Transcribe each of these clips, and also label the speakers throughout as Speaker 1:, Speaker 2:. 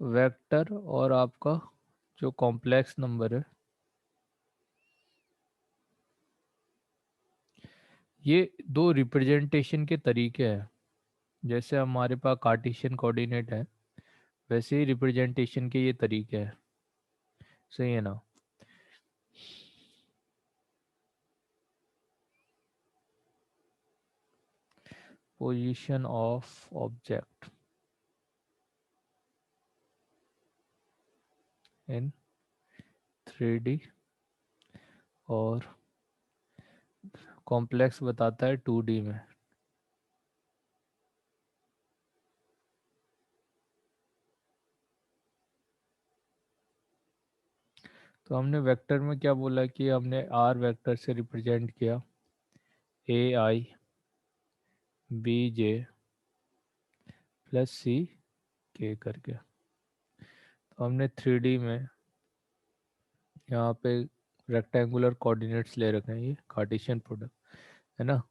Speaker 1: Vector और आपका जो कॉम्प्लेक्स नंबर है, ये दो रिप्रेजेंटेशन के तरीके हैं। जैसे हमारे पास कार्टेशियन कोऑर्डिनेट है, वैसे ही रिप्रेजेंटेशन के ये तरीके हैं। सही है ना? Position of object in 3D और कॉम्प्लेक्स बताता है 2D में। तो हमने वेक्टर में क्या बोला कि हमने आर वेक्टर से रिप्रेजेंट किया ए आई बी जे प्लस सी के करके। तो हमने 3D में यहाँ पे रेक्टेंगुलर कोऑर्डिनेट्स ले रखे हैं, ये कार्टेशियन प्रोडक्ट है ना।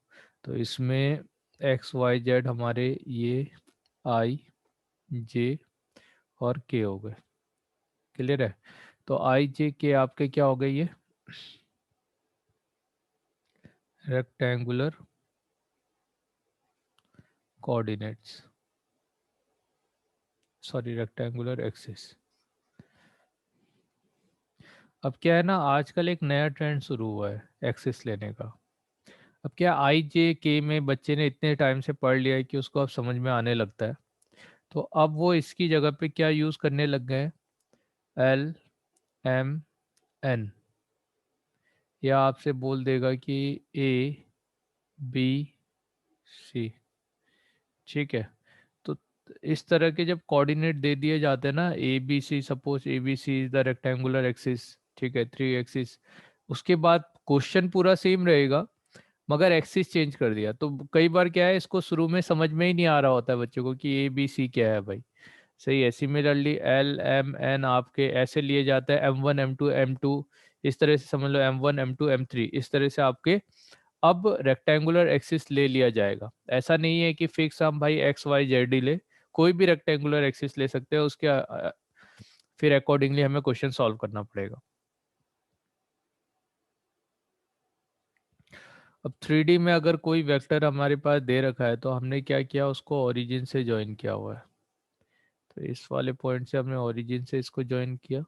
Speaker 1: तो इसमें एक्स वाई जेड हमारे ये आई जे और के हो गए। क्लियर है? तो आई जे के आपके क्या हो गए? ये rectangular coordinates, sorry rectangular axis. अब क्या है ना, आजकल एक नया ट्रेंड शुरू हुआ है एक्सिस लेने का। अब क्या आई जे के में बच्चे ने इतने टाइम से पढ़ लिया है कि उसको अब समझ में आने लगता है। तो अब वो इसकी जगह पे क्या यूज करने लग गए हैं? एल एम एन, या आपसे बोल देगा कि ए बी सी। ठीक है? तो इस तरह के जब कोऑर्डिनेट दे दिए जाते हैं ना, A B C, suppose A B C is the rectangular axis, ठीक है, 3 एक्सिस। उसके बाद क्वेश्चन पूरा सेम रहेगा, मगर एक्सिस चेंज कर दिया। तो कई बार क्या है, इसको शुरू में समझ में ही नहीं आ रहा होता है बच्चों को कि ए बी सी क्या है भाई। सही है? सिमिलरली एल एम एन आपके ऐसे लिए जाता है, M1 M2 M2, इस तरह से समझ लो, M1 M2 M3, इस तरह से आपके अब रेक्टेंगुलर एक्सिस ले लिया जाएगा। ऐसा नहीं है कि फिक्स हम भाई एक्स वाई जेड ही ले, कोई भी रेक्टेंगुलर एक्सिस ले सकते हैं। उसके फिर अकॉर्डिंगली हमें क्वेश्चन सॉल्व करना पड़ेगा। अब 3D में अगर कोई वेक्टर हमारे पास दे रखा है तो हमने क्या किया, उसको ओरिजिन से ज्वाइन किया हुआ है। तो इस वाले पॉइंट से हमने ओरिजिन से इसको ज्वाइन किया।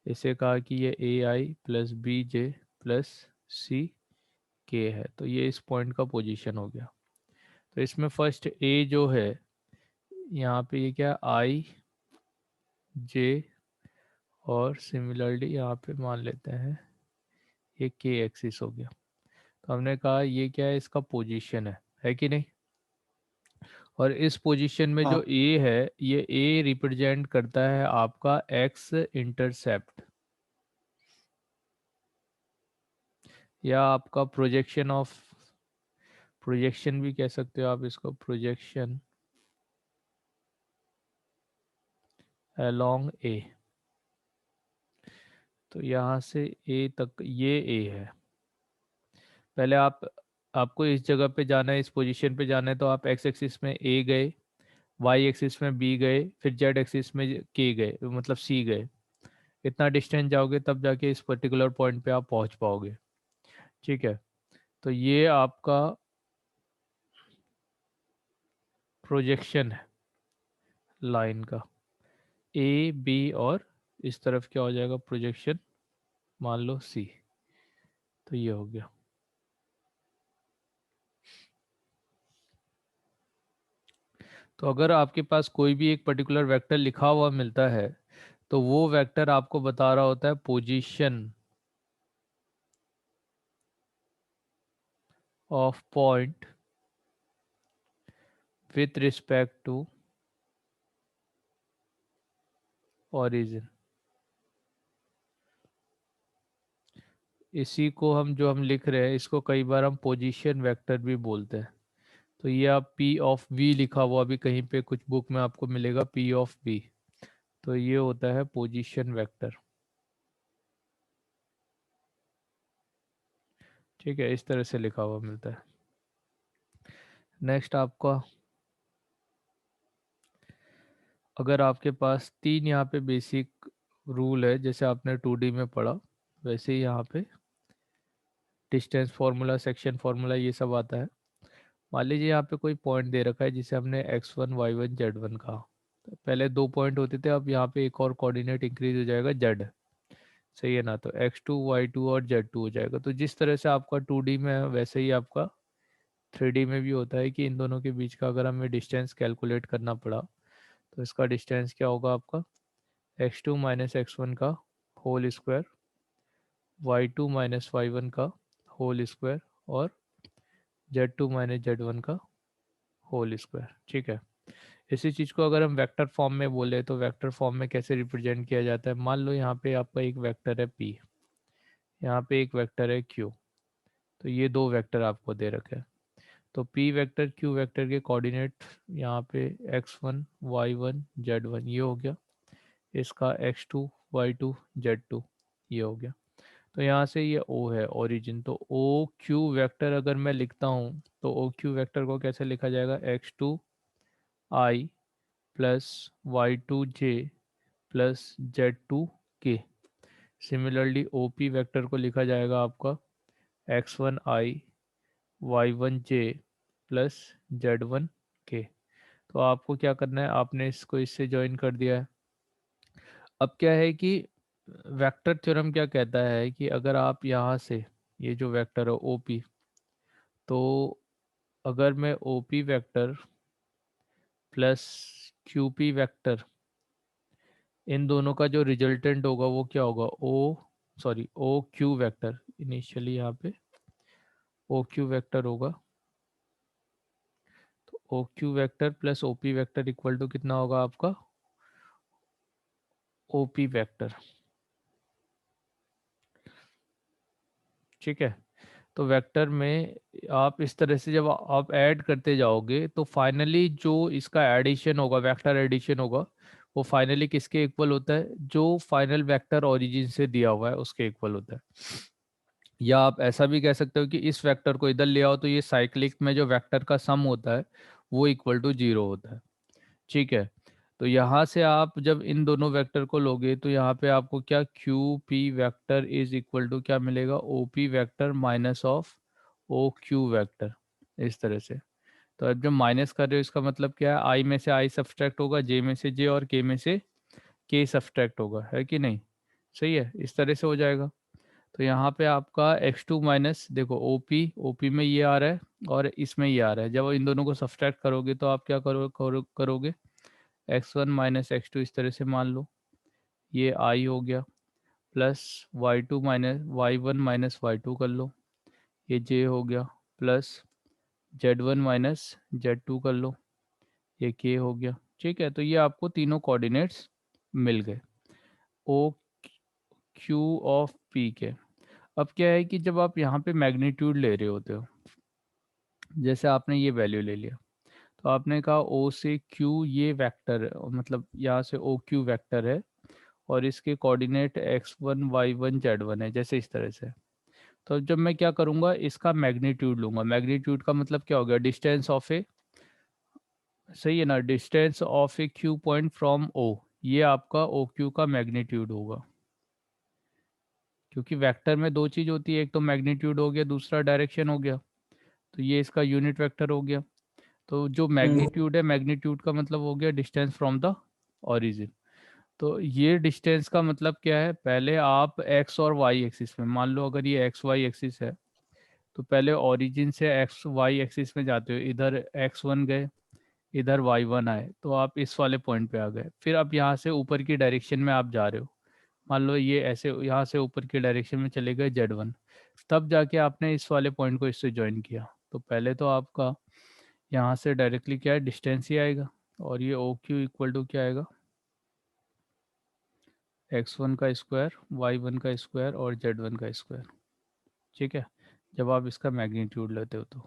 Speaker 1: इसे कहा कि ये ए आई प्लस बी जे प्लस सी के है। तो ये इस पॉइंट का पोजीशन हो गया। तो इसमें फर्स्ट ए जो है, यहाँ पे ये क्या, आई जे, और सिमिलरली यहाँ पे मान लेते हैं ये के एक्सिस हो गया। तो हमने कहा ये क्या है, इसका पोजीशन है कि नहीं? और इस पोजीशन में
Speaker 2: हाँ।
Speaker 1: जो ए है, ये ए रिप्रेजेंट करता है आपका एक्स इंटरसेप्ट, या आपका प्रोजेक्शन ऑफ, प्रोजेक्शन भी कह सकते हो आप इसको, प्रोजेक्शन अलोंग ए। तो यहाँ से ए तक ये ए है। पहले आपको इस जगह पे जाना है, इस पोजीशन पे जाना है, तो आप एक्स एक्सिस में ए गए, वाई एक्सिस में बी गए, फिर जेड एक्सिस में के गए, मतलब सी गए। इतना डिस्टेंस जाओगे तब जाके इस पर्टिकुलर पॉइंट पे आप पहुंच पाओगे। ठीक है? तो ये आपका प्रोजेक्शन है लाइन का, ए बी, और इस तरफ क्या हो जाएगा प्रोजेक्शन, मान लो सी। तो ये हो गया। तो अगर आपके पास कोई भी एक पर्टिकुलर वेक्टर लिखा हुआ मिलता है, तो वो वेक्टर आपको बता रहा होता है position of point with respect to origin. इसी को हम जो हम लिख रहे हैं, इसको कई बार हम पोजीशन वेक्टर भी बोलते हैं। तो ये आप P ऑफ V लिखा हुआ भी कहीं पे कुछ बुक में आपको मिलेगा, P ऑफ V। तो ये होता है पोजीशन वेक्टर। ठीक है? इस तरह से लिखा हुआ मिलता है। नेक्स्ट आपका अगर आपके पास 3 यहाँ पे बेसिक रूल है जैसे आपने 2D में पढ़ा, वैसे ही यहाँ पे डिस्टेंस फार्मूला, सेक्शन फार्मूला, ये सब आता है। मान लीजिए यहाँ पे कोई पॉइंट दे रखा है जिसे हमने x1 y1 z1 कहा। तो पहले 2 पॉइंट होते थे, अब यहाँ पे एक और कोऑर्डिनेट इंक्रीज हो जाएगा z, सही है ना। तो x2 y2 और z2 हो जाएगा। तो जिस तरह से आपका 2D में है वैसे ही आपका 3D में भी होता है कि इन दोनों के बीच का अगर हमें डिस्टेंस कैलकुलेट करना पड़ा तो इसका डिस्टेंस क्या होगा आपका, x2 माइनस x1 का whole square, y2 minus y1 का होल स्क्वायर, और z2 माइनस z1 का होल स्क्वायर। ठीक है। इसी चीज़ को अगर हम वेक्टर फॉर्म में बोले तो वेक्टर फॉर्म में कैसे रिप्रेजेंट किया जाता है। मान लो यहाँ पे आपका एक वेक्टर है p, यहाँ पे एक वेक्टर है q। तो ये दो वेक्टर आपको दे रखे हैं। तो p वेक्टर q वेक्टर के कोऑर्डिनेट यहाँ पे x1 y1 z1 ये हो गया, इसका x2 y2 z2 ये हो गया। तो यहाँ से ये O है ओरिजिन। तो ओ क्यू वेक्टर अगर मैं लिखता हूँ तो ओ क्यू वेक्टर को कैसे लिखा जाएगा, x2 i plus y2 j plus z2 k। Similarly O P vector को लिखा जाएगा आपका x1 i y1 j plus z1 k। तो आपको क्या करना है, आपने इसको इससे ज्वाइन कर दिया है। अब क्या है कि वेक्टर थ्योरम क्या कहता है कि अगर आप यहाँ से ये जो वेक्टर है ओपी, तो अगर मैं OP vector plus QP vector इन दोनों का जो रिजल्टेंट होगा वो क्या होगा, ओ क्यू वेक्टर, इनिशियली यहाँ पे ओ क्यू वेक्टर होगा। तो O Q vector plus OP vector equal to कितना होगा आपका, ओपी वेक्टर। ठीक है। तो वेक्टर में आप इस तरह से जब आप ऐड करते जाओगे तो फाइनली जो इसका एडिशन होगा, वेक्टर एडिशन होगा, वो फाइनली किसके इक्वल होता है, जो फाइनल वेक्टर ओरिजिन से दिया हुआ है उसके इक्वल होता है। या आप ऐसा भी कह सकते हो कि इस वेक्टर को इधर ले आओ तो ये साइक्लिक में जो वेक्टर का सम होता है वो इक्वल टू 0 होता है। ठीक है। तो यहाँ से आप जब इन दोनों वेक्टर को लोगे तो यहाँ पे आपको क्या, Q P vector is equal to क्या मिलेगा, O P vector minus of O Q vector, इस तरह से। तो अब जब माइनस कर रहे हो इसका मतलब क्या है, आई में से आई सब्सट्रैक्ट होगा, जे में से जे और के में से के सब्सट्रैक्ट होगा, है कि नहीं। सही है, इस तरह से हो जाएगा। तो यहाँ पे आपका x2 माइनस, देखो ओपी में ये आ रहा है और इसमें ये आ रहा है, जब इन दोनों को सब्सट्रैक्ट करोगे तो आप क्या करोगे, x1 माइनस x2 इस तरह से मान लो, ये i हो गया, plus y2 minus y1 minus y2 कर लो, ये j हो गया, प्लस z1 माइनस z2 कर लो, ये k हो गया। ठीक है। तो ये आपको तीनों कोऑर्डिनेट्स मिल गए ओ क्यू ऑफ पी के। अब क्या है कि जब आप यहाँ पे मैग्नीट्यूड ले रहे होते हो, जैसे आपने ये वैल्यू ले लिया, तो आपने कहा ओ से क्यू ये वेक्टर है, मतलब यहाँ से ओ क्यू वेक्टर है और इसके कोऑर्डिनेट x1 y1 z1 है, जैसे इस तरह से। तो जब मैं क्या करूँगा, इसका मैग्नीट्यूड लूँगा। मैग्नीट्यूड का मतलब क्या हो गया, डिस्टेंस ऑफ ए, सही है ना, distance of A Q point from O, ये आपका ओ क्यू का मैग्नीट्यूड होगा। क्योंकि वेक्टर में दो चीज़ होती है, एक तो मैग्नीट्यूड हो गया, दूसरा डायरेक्शन हो गया। तो ये इसका यूनिट वेक्टर हो गया। तो जो मैग्नीट्यूड है, मैग्नीट्यूड का मतलब हो गया डिस्टेंस फ्रॉम द ओरिजिन। तो ये डिस्टेंस का मतलब क्या है, पहले आप एक्स और वाई एक्सिस में, मान लो अगर ये एक्स वाई एक्सिस है, तो पहले ओरिजिन से एक्स वाई एक्सिस में जाते हो, इधर x1 गए, इधर y1 आए, तो आप इस वाले पॉइंट पे आ गए। फिर अब यहाँ से ऊपर की डायरेक्शन में आप जा रहे हो, मान लो ये ऐसे यहाँ से ऊपर की डायरेक्शन में चले गए z1, तब जाके आपने इस वाले पॉइंट को इससे ज्वाइन किया। तो पहले तो आपका यहाँ से डायरेक्टली क्या है, डिस्टेंस ही आएगा, और ये ओ क्यू इक्वल टू क्या आएगा, x1 का स्क्वायर, y1 का स्क्वायर और z1 का स्क्वायर। ठीक है। जब आप इसका मैग्नीट्यूड लेते हो तो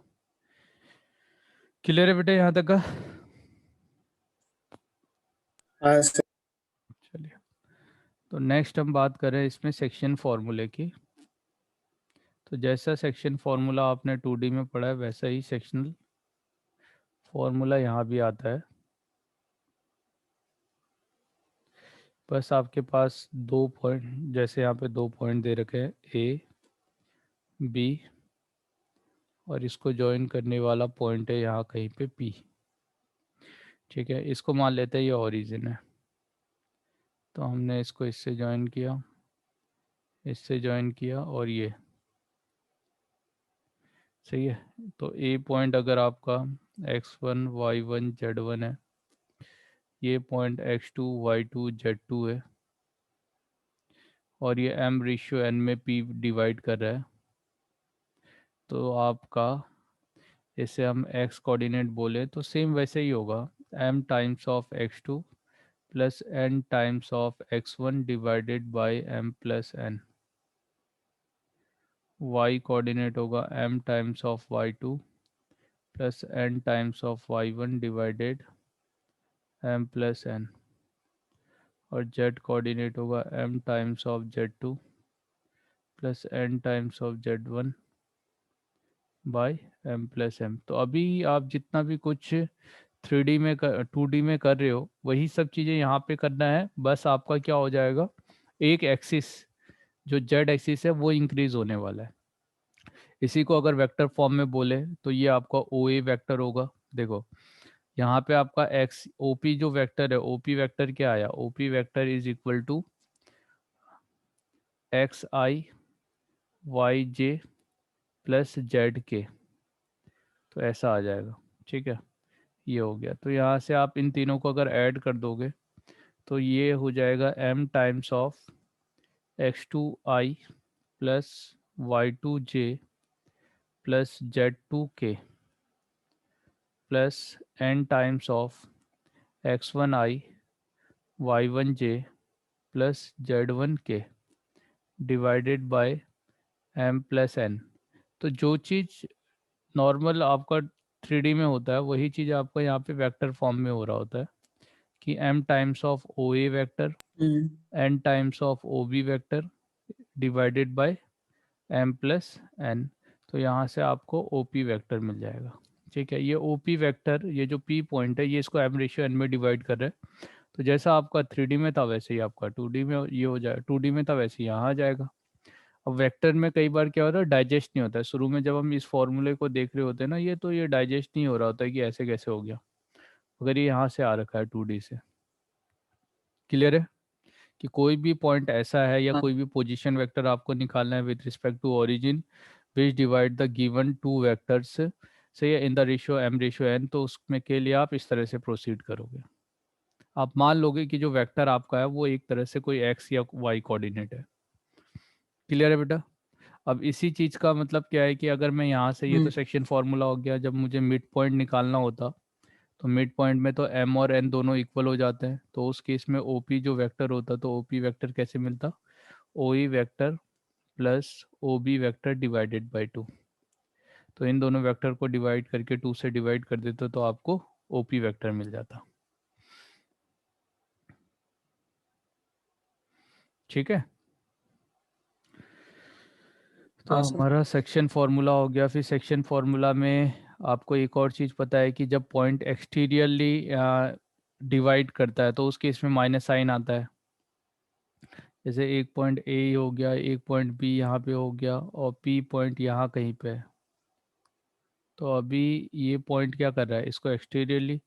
Speaker 1: क्लियर है बेटा यहाँ तक का।
Speaker 2: हाँ सर।
Speaker 1: चलिए, तो नेक्स्ट हम बात करें इसमें सेक्शन फार्मूले की। तो जैसा सेक्शन फार्मूला आपने 2D में पढ़ा है वैसा ही सेक्शनल फार्मूला यहाँ भी आता है। बस आपके पास 2 पॉइंट, जैसे यहाँ पे 2 पॉइंट दे रखे हैं ए बी, और इसको ज्वाइन करने वाला पॉइंट है यहाँ कहीं पे पी। ठीक है, इसको मान लेते हैं ये ओरिजिन है। तो हमने इसको इससे ज्वाइन किया, इससे ज्वाइन किया, और ये सही है। तो ए पॉइंट अगर आपका x1 y1 z1 है, ये पॉइंट x2 y2 z2 है, और ये m रेशियो n में p डिवाइड कर रहा है, तो आपका इसे हम x कोऑर्डिनेट बोले तो सेम वैसे ही होगा, m times of x2 plus n times of x1 divided by m plus n। y coordinate होगा m times of y2 plus n times of y1 divided m plus n, और z coordinate होगा m times of z2 plus n times of z1 by m plus m। तो अभी आप जितना भी कुछ 3D में 2D में कर रहे हो वही सब चीज़ें यहाँ पे करना है, बस आपका क्या हो जाएगा, एक एक्सिस जो z एक्सिस है वो इंक्रीज होने वाला है। इसी को अगर वेक्टर फॉर्म में बोले तो ये आपका ओ ए वैक्टर होगा। देखो यहाँ पे आपका एक्स ओपी जो वेक्टर है, ओपी वेक्टर क्या आया, OP vector is equal to X I Y J plus Z K, तो ऐसा आ जाएगा। ठीक है, ये हो गया। तो यहाँ से आप इन तीनों को अगर ऐड कर दोगे तो ये हो जाएगा m times of x2i plus y2j plus z2k plus n times of x1i y1j plus z1k divided by m plus n। तो जो चीज़ नॉर्मल आपका 3D में होता है वही चीज़ आपका यहाँ पे वेक्टर फॉर्म में हो रहा होता है, कि m times of O A vector
Speaker 2: hmm.
Speaker 1: n times of O B vector divided by m plus n। तो यहाँ से आपको ओ पी वैक्टर मिल जाएगा। ठीक है, ये ओ पी वैक्टर, ये जो p पॉइंट है ये इसको m रेशियो n में डिवाइड कर रहा है। तो जैसा आपका 3D में था वैसे ही आपका 2D में ये हो जाए, 2D में था वैसे ही यहाँ आ जाएगा। अब वेक्टर में कई बार क्या होता है, डाइजेस्ट नहीं होता है शुरू में, जब हम इस फॉर्मूले को देख रहे होते हैं ना, ये तो ये डाइजेस्ट नहीं हो रहा होता है कि ऐसे कैसे हो गया, अगर ये यहाँ से आ रखा है 2D से। क्लियर है कि कोई भी पॉइंट ऐसा है या
Speaker 2: हाँ।
Speaker 1: कोई भी पोजीशन वेक्टर आपको निकालना है with respect to origin which divide the given two vectors से in the ratio m ratio n, तो उसमें के लिए आप इस तरह से प्रोसीड करोगे। आप मान लोगे कि जो वेक्टर आपका है वो एक तरह से कोई x या y कोऑर्डिनेट है। क्लियर है बेटा? अब इसी चीज़ का मतलब क्या है कि अगर मैं यहाँ से, ये तो
Speaker 2: हम्म।
Speaker 1: सेक्शन फार्मूला हो गया, जब मुझे मिड पॉइंट निकालना होता तो मिड पॉइंट में तो m और n दोनों इक्वल हो जाते हैं, तो उस केस में OP जो वेक्टर होता तो OP वेक्टर कैसे मिलता, OE vector plus OB vector divided by 2। तो इन दोनों वेक्टर को डिवाइड करके 2 से डिवाइड कर देते तो आपको OP वेक्टर मिल जाता। ठीक है, तो
Speaker 2: हाँ सर।
Speaker 1: हमारा सेक्शन फार्मूला हो गया। फिर सेक्शन फार्मूला में आपको एक और चीज़ पता है कि जब पॉइंट एक्सटीरियरली डिवाइड करता है तो उस केस में माइनस साइन आता है। जैसे एक पॉइंट ए हो गया, एक पॉइंट बी यहाँ पे हो गया, और पी पॉइंट यहाँ कहीं पे है। तो अभी ये पॉइंट क्या कर रहा है, इसको एक्सटीरियरली,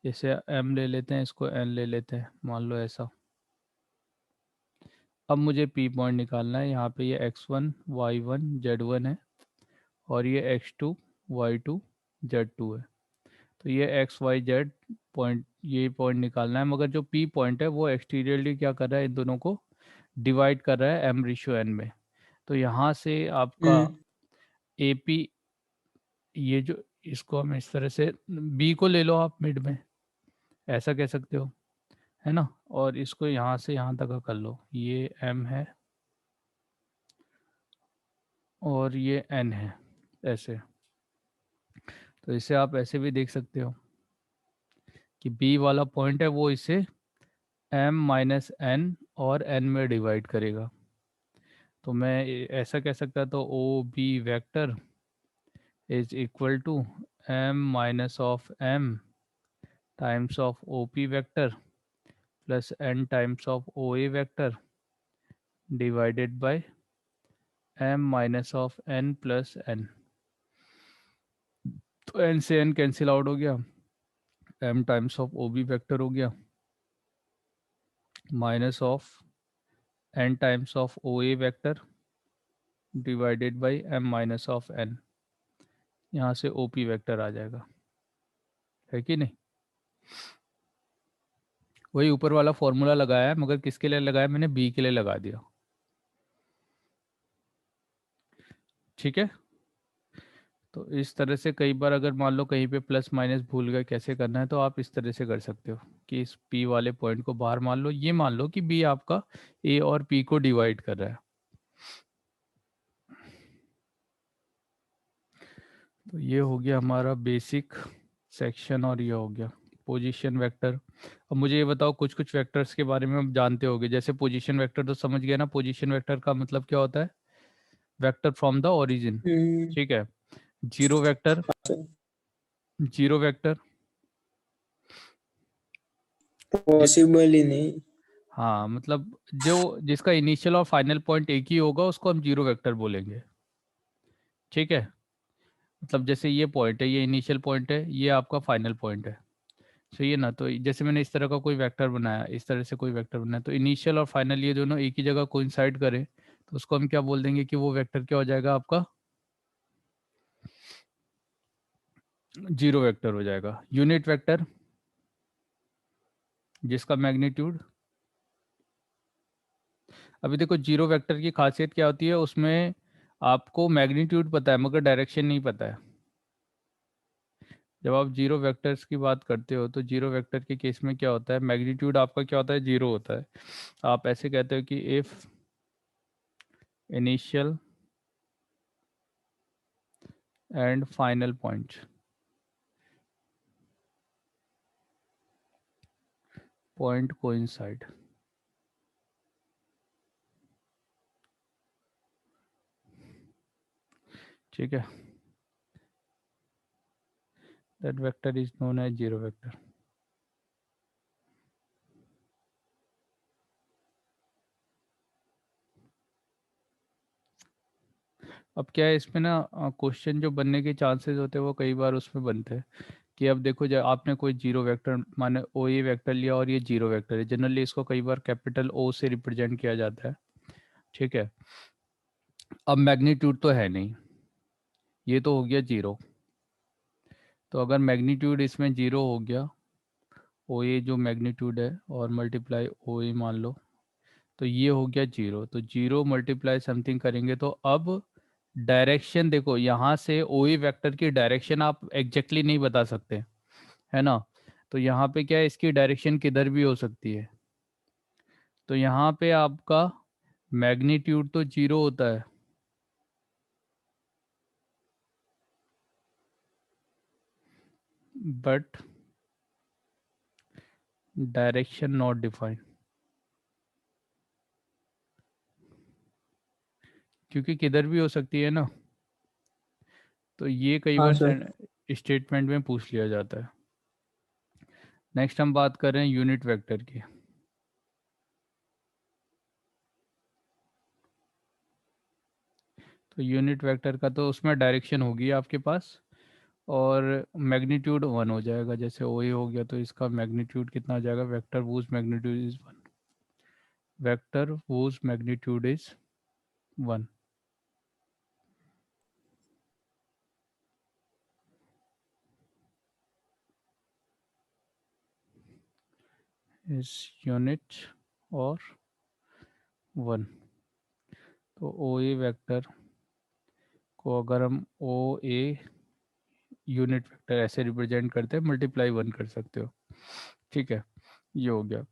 Speaker 1: जैसे एम ले लेते हैं, इसको एन ले लेते हैं, मान लो ऐसा। अब मुझे पी पॉइंट निकालना है, यहाँ पे ये x1 y1 z1 है, और ये x2 y2 z2 है। तो ये एक्स वाई जेड पॉइंट, ये पॉइंट निकालना है, मगर जो पी पॉइंट है वो एक्सटीरियरली क्या कर रहा है, इन दोनों को डिवाइड कर रहा है एम रेशियो एन में। तो यहाँ से आपका
Speaker 2: हम्म।
Speaker 1: ए पी, ये जो, इसको हम इस तरह से, बी को ले लो आप मिड में, ऐसा कह सकते हो, है ना, और इसको यहाँ से यहाँ तक का कर लो, ये एम है और ये एन है, ऐसे। तो इसे आप ऐसे भी देख सकते हो कि बी वाला पॉइंट है वो इसे एम माइनस एन और एन में डिवाइड करेगा। तो मैं ऐसा कह सकता तो O B vector is equal to m minus of m times of O P vector plus n times of O A vector divided by m minus of n plus n। तो n से n cancel out हो गया, m times of O B vector हो गया minus of n times of O A vector divided by m minus of n। यहाँ से ओ P vector आ जाएगा, है कि नहीं। वही ऊपर वाला फॉर्मूला लगाया है, मगर किसके लिए लगाया, मैंने बी के लिए लगा दिया। ठीक है। तो इस तरह से कई बार अगर मान लो कहीं पे प्लस माइनस भूल गए कैसे करना है, तो आप इस तरह से कर सकते हो कि इस पी वाले पॉइंट को बाहर मान लो, ये मान लो कि बी आपका ए और पी को डिवाइड कर रहा है। तो ये हो गया हमारा बेसिक सेक्शन, और ये हो गया पोजीशन वेक्टर। अब मुझे ये बताओ, कुछ कुछ वेक्टर्स के बारे में आप जानते होगे, जैसे पोजीशन वेक्टर तो समझ गया ना, पोजीशन वेक्टर का मतलब क्या होता है, वेक्टर फ्रॉम द ओरिजिन। ठीक है। Zero vector, zero vector
Speaker 2: possible ही नहीं।
Speaker 1: हाँ, मतलब जो जिसका इनिशियल और फाइनल पॉइंट एक ही होगा उसको हम जीरो वेक्टर बोलेंगे। ठीक है। मतलब जैसे ये पॉइंट है, ये इनिशियल पॉइंट है, ये आपका फाइनल पॉइंट है, सही है ना। तो जैसे मैंने इस तरह का कोई वेक्टर बनाया, इस तरह से कोई वेक्टर बनाया, तो इनिशियल और फाइनल ये दोनों एक ही जगह कोइंसाइड करें, तो उसको हम क्या बोल देंगे कि वो वेक्टर क्या हो जाएगा, आपका जीरो वेक्टर हो जाएगा। यूनिट वेक्टर जिसका मैग्नीट्यूड, अभी देखो जीरो वेक्टर की खासियत क्या होती है, उसमें आपको मैग्नीट्यूड पता है मगर डायरेक्शन नहीं पता है। जब आप जीरो वेक्टर्स की बात करते हो तो जीरो वेक्टर के केस में क्या होता है, मैग्नीट्यूड आपका क्या होता है, जीरो होता है। आप ऐसे कहते हो कि if initial and final point coincide. ठीक है, that vector is known as zero vector. अब क्या है इसमें ना, क्वेश्चन जो बनने के चांसेस होते हैं वो कई बार उसमें बनते हैं कि अब देखो जब आपने कोई जीरो वेक्टर माने ओ ए वेक्टर लिया और ये जीरो वेक्टर है, जनरली इसको कई बार कैपिटल ओ से रिप्रेजेंट किया जाता है। ठीक है। अब मैग्नीट्यूड तो है नहीं, ये तो हो गया जीरो। तो अगर मैग्नीट्यूड इसमें जीरो हो गया, ओ ए जो मैग्नीट्यूड है और मल्टीप्लाई ओ ए मान लो, तो ये हो गया जीरो। तो जीरो मल्टीप्लाई समथिंग करेंगे तो अब डायरेक्शन देखो, यहाँ से ओ ए वेक्टर की डायरेक्शन आप एग्जैक्टली नहीं बता सकते, है ना। तो यहाँ पे क्या है, इसकी डायरेक्शन किधर भी हो सकती है। तो यहाँ पे आपका मैग्नीट्यूड तो जीरो होता है, बट डायरेक्शन नॉट डिफाइंड, क्योंकि किधर भी हो सकती है ना। तो ये कई
Speaker 2: हाँ
Speaker 1: बार
Speaker 2: सर।
Speaker 1: स्टेटमेंट में पूछ लिया जाता है। नेक्स्ट हम बात कर रहे हैं यूनिट वेक्टर की। तो यूनिट वेक्टर का तो उसमें डायरेक्शन होगी आपके पास, और मैग्नीट्यूड वन हो जाएगा। जैसे ओ ए हो गया तो इसका मैग्नीट्यूड कितना हो जाएगा, vector whose magnitude is one, vector whose magnitude is one is unit और वन। तो ओ ए वेक्टर को अगर हम ओ ए यूनिट वेक्टर ऐसे रिप्रेजेंट करते हैं, मल्टीप्लाई वन कर सकते हो। ठीक है, ये हो गया।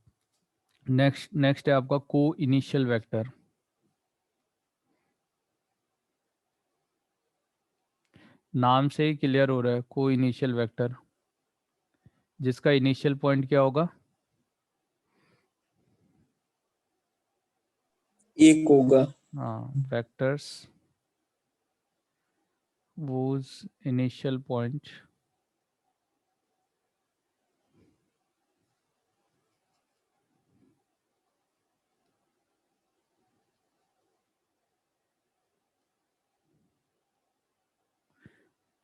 Speaker 1: नेक्स्ट नेक्स्ट है आपका को इनिशियल वेक्टर। नाम से ही क्लियर हो रहा है, को इनिशियल वेक्टर जिसका इनिशियल पॉइंट क्या होगा,
Speaker 2: एक होगा।
Speaker 1: हाँ, vectors whose initial point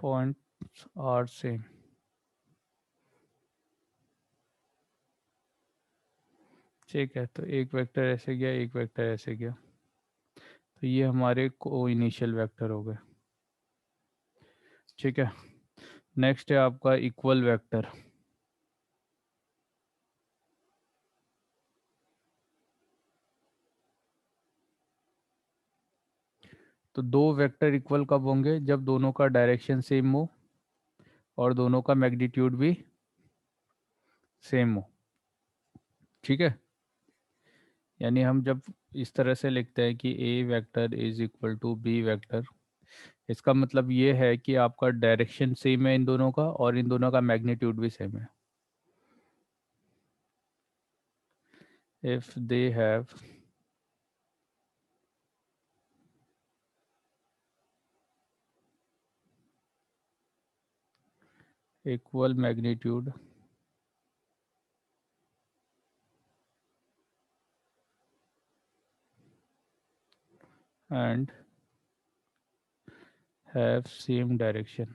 Speaker 1: points are same. ठीक है, तो एक वेक्टर ऐसे गया, एक वेक्टर ऐसे गया, तो ये हमारे को इनिशियल वेक्टर हो गए। ठीक है, नेक्स्ट है आपका इक्वल वेक्टर। तो दो वेक्टर इक्वल कब होंगे? जब दोनों का डायरेक्शन सेम हो और दोनों का मैग्नीट्यूड भी सेम हो। ठीक है, यानी हम जब इस तरह से लिखते हैं कि A vector is equal to B vector, इसका मतलब ये है कि आपका डायरेक्शन सेम है इन दोनों का और इन दोनों का मैग्नीट्यूड भी सेम है। If they have equal magnitude and have same direction,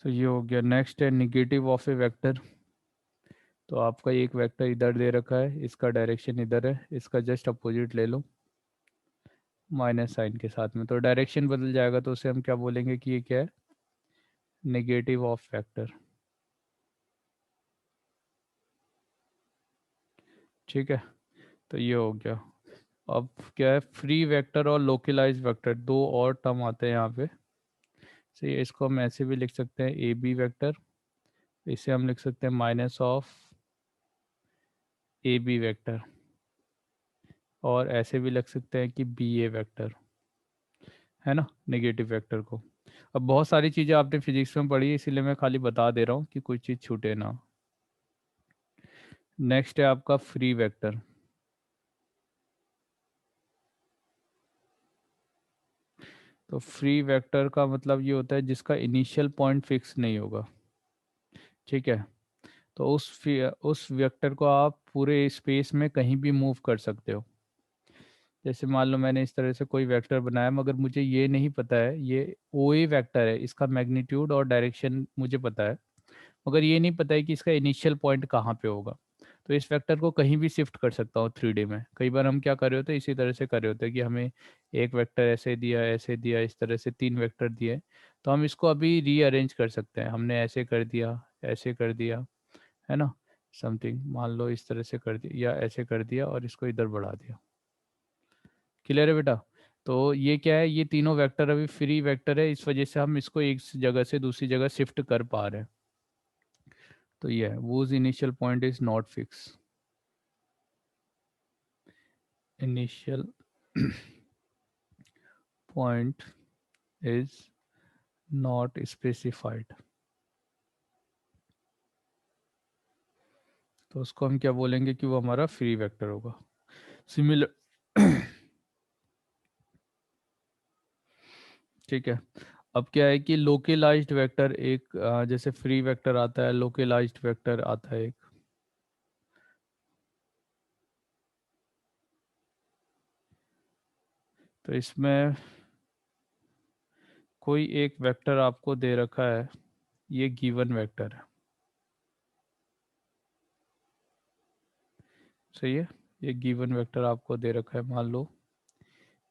Speaker 1: तो ये हो गया। नेक्स्ट है निगेटिव ऑफ ए वेक्टर। तो आपका एक वेक्टर इधर दे रखा है, इसका डायरेक्शन इधर है, इसका जस्ट अपोजिट ले लो माइनस साइन के साथ में, तो डायरेक्शन बदल जाएगा, तो उसे हम क्या बोलेंगे कि ये क्या है? Negative of vector. ठीक है, तो ये हो गया। अब क्या है, फ्री वेक्टर और लोकलाइज वेक्टर, दो और टर्म आते हैं यहाँ पे। सही है, इसको हम ऐसे भी लिख सकते हैं ए बी वैक्टर, इसे हम लिख सकते हैं minus of A B vector, और ऐसे भी लिख सकते हैं कि बी ए वैक्टर, है ना, नेगेटिव वेक्टर को। अब बहुत सारी चीज़ें आपने फिजिक्स में पढ़ी है, इसीलिए मैं खाली बता दे रहा हूँ कि कोई चीज़ छूटे ना। नेक्स्ट है आपका फ्री वेक्टर। तो फ्री वेक्टर का मतलब ये होता है जिसका इनिशियल पॉइंट फिक्स नहीं होगा। ठीक है, तो उस वेक्टर को आप पूरे स्पेस में कहीं भी मूव कर सकते हो। जैसे मान लो मैंने इस तरह से कोई वेक्टर बनाया, मगर मुझे ये नहीं पता है ये ओ ए वेक्टर है, इसका मैग्नीट्यूड और डायरेक्शन मुझे पता है, मगर ये नहीं पता है कि इसका इनिशियल पॉइंट कहाँ पे होगा। तो इस वेक्टर को कहीं भी शिफ्ट कर सकता हूँ 3D में। कई बार हम क्या कर रहे होते हैं, इसी तरह से कर रहे होते हैं कि हमें एक वेक्टर ऐसे दिया, इस तरह से तीन वेक्टर दिए, तो हम इसको अभी रीअरेंज कर सकते हैं। हमने ऐसे कर दिया, ऐसे कर दिया, है ना, समथिंग मान लो इस तरह से कर दिया या ऐसे कर दिया और इसको इधर बढ़ा दिया। क्लियर है बेटा? तो ये क्या है, ये तीनों वेक्टर अभी फ्री वेक्टर है, इस वजह से हम इसको एक जगह से दूसरी जगह शिफ्ट कर पा रहे हैं। तो ये है whose initial point is not fixed, initial point is not specified, तो उसको हम क्या बोलेंगे कि वो हमारा फ्री वेक्टर होगा। सिमिलर ठीक है, अब क्या है कि लोकलाइज्ड वेक्टर एक जैसे फ्री वेक्टर आता है, लोकलाइज्ड वेक्टर आता है एक। तो इसमें कोई एक वेक्टर आपको दे रखा है, ये गिवन वेक्टर है, सही है, ये गिवन वेक्टर आपको दे रखा है, मान लो